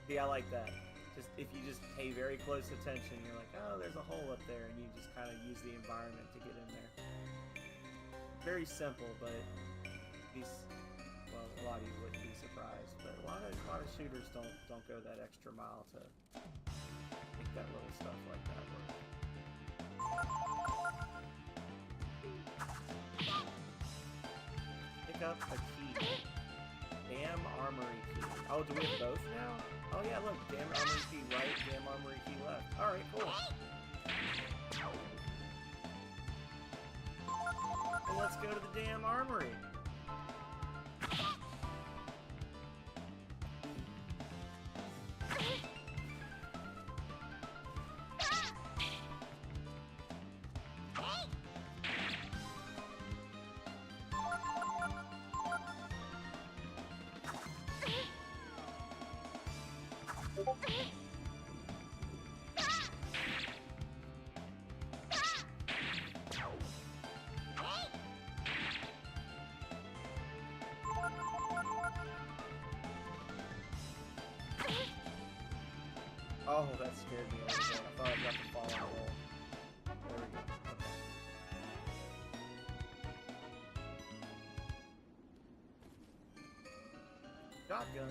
See, I like that. Just if you just pay very close attention, you're like, oh, there's a hole up there, and you just kind of use the environment to get in there. Very simple, but these, well, a lot of you wouldn't be surprised, but a lot of shooters don't go that extra mile to make that little stuff like that work. Pick up a key. Damn armory key. Oh, do we have both now? Oh yeah, look, damn armory key right, damn armory key left. Alright, cool. Well, let's go to the damn armory. Oh, that scared me a little bit. I thought I was about to fall on the wall. There we go. Okay. Shotgun.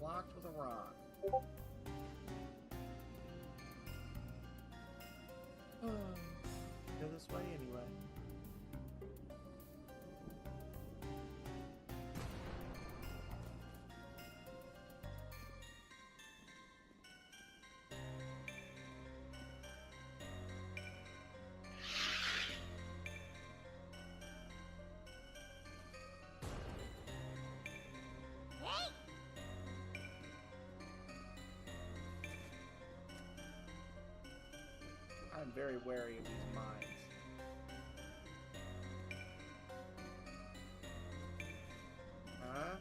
Blocked with a rock. Go this way anyway. I'm very wary of these mines. Huh?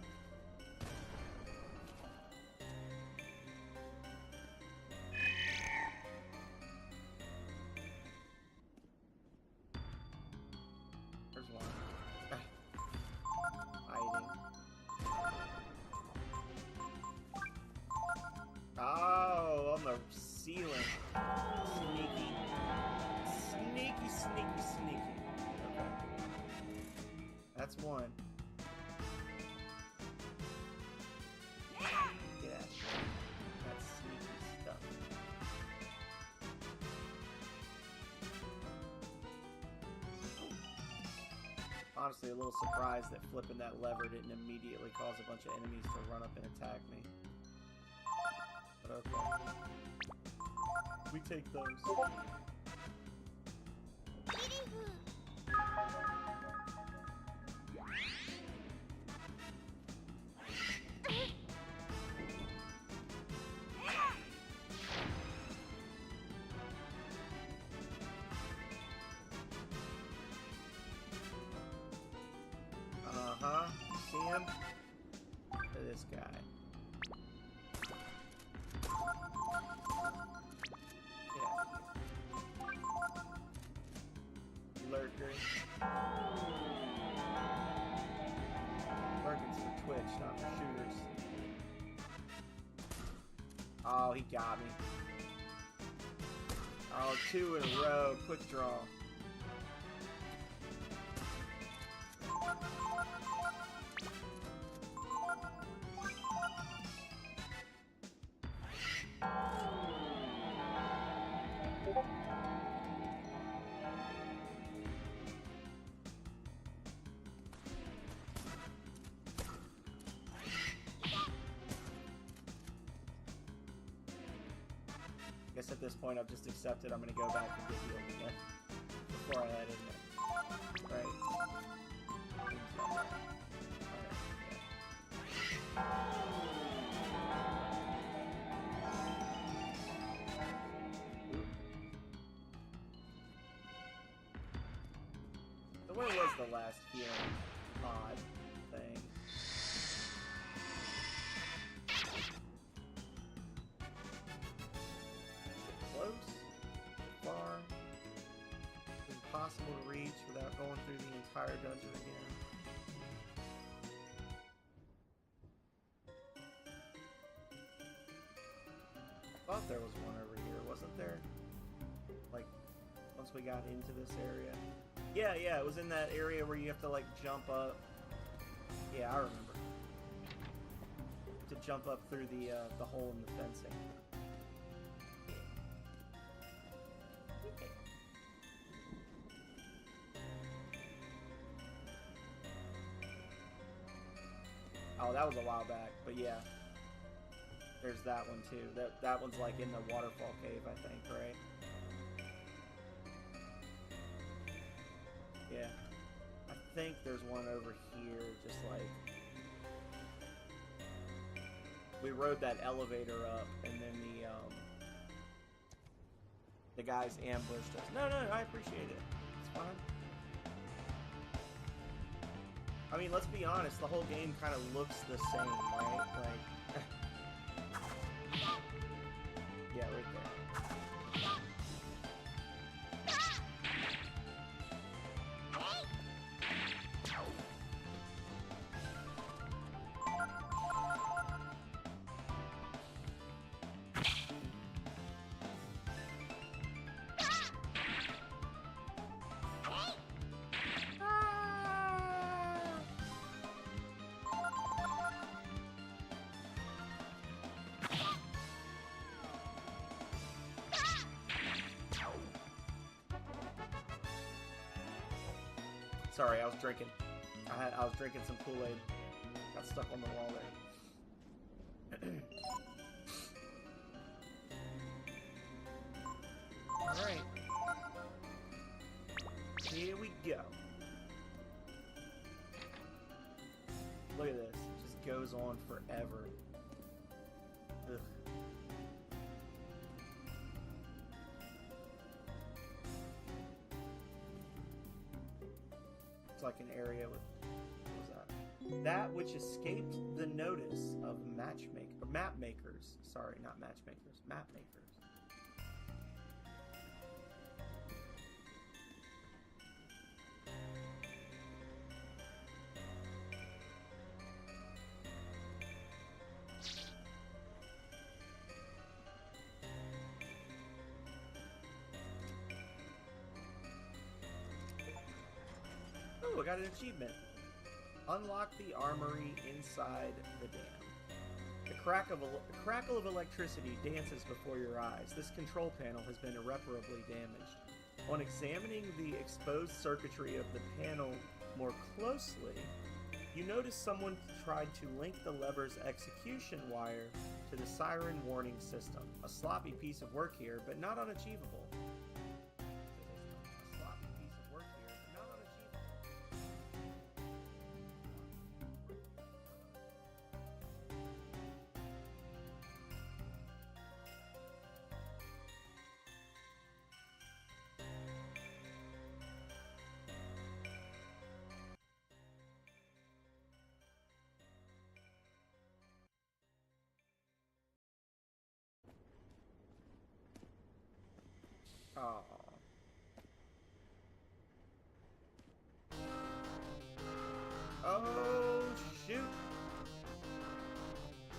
There's one. Hiding. Oh, on the ceiling. Sneaky. Sneaky, sneaky, sneaky. Okay. That's one. Get out. That's sneaky stuff. Honestly, a little surprised that flipping that lever didn't immediately cause a bunch of enemies to run up and attack me. But okay. We take those. Uh-huh. See him? Look at this guy. Yeah. Lurker. Lurking's for Twitch, not for shooters. Oh, he got me. Oh, 2 in a row. Quick draw. I guess at this point I've just accepted I'm gonna go back and get healed again before I head in there. Right. Alright, so where was the last healing pod thing? Close? Far? Impossible to reach without going through the entire dungeon again. I thought there was one over here, wasn't there? Like, once we got into this area. Yeah, it was in that area where you have to, like, jump up. Yeah, I remember. To jump up through the hole in the fencing. Oh, that was a while back, but yeah. There's that one too. That one's like in the waterfall cave, I think, right? Yeah. I think there's one over here, just like... We rode that elevator up, and then the guys ambushed us. No, I appreciate it. It's fine. I mean, let's be honest, the whole game kind of looks the same, right? Like... yeah, right there. Sorry, I was drinking. I was drinking some Kool-Aid. Got stuck on the wall there. Alright. Here we go. Look at this. It just goes on forever. Ugh. It's like an area with... What was that? That which escaped the notice of map makers. Sorry, not matchmakers. Map makers. Oh, I got an achievement. Unlock the armory inside the dam. The crackle of electricity dances before your eyes. This control panel has been irreparably damaged. On examining the exposed circuitry of the panel more closely, you notice someone tried to link the lever's execution wire to the siren warning system. A sloppy piece of work here, but not unachievable. A sloppy piece of work here, but not unachievable. Aw. Oh, shoot.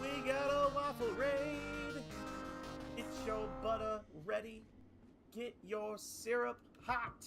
We got a waffle raid. Get your butter ready. Get your syrup hot.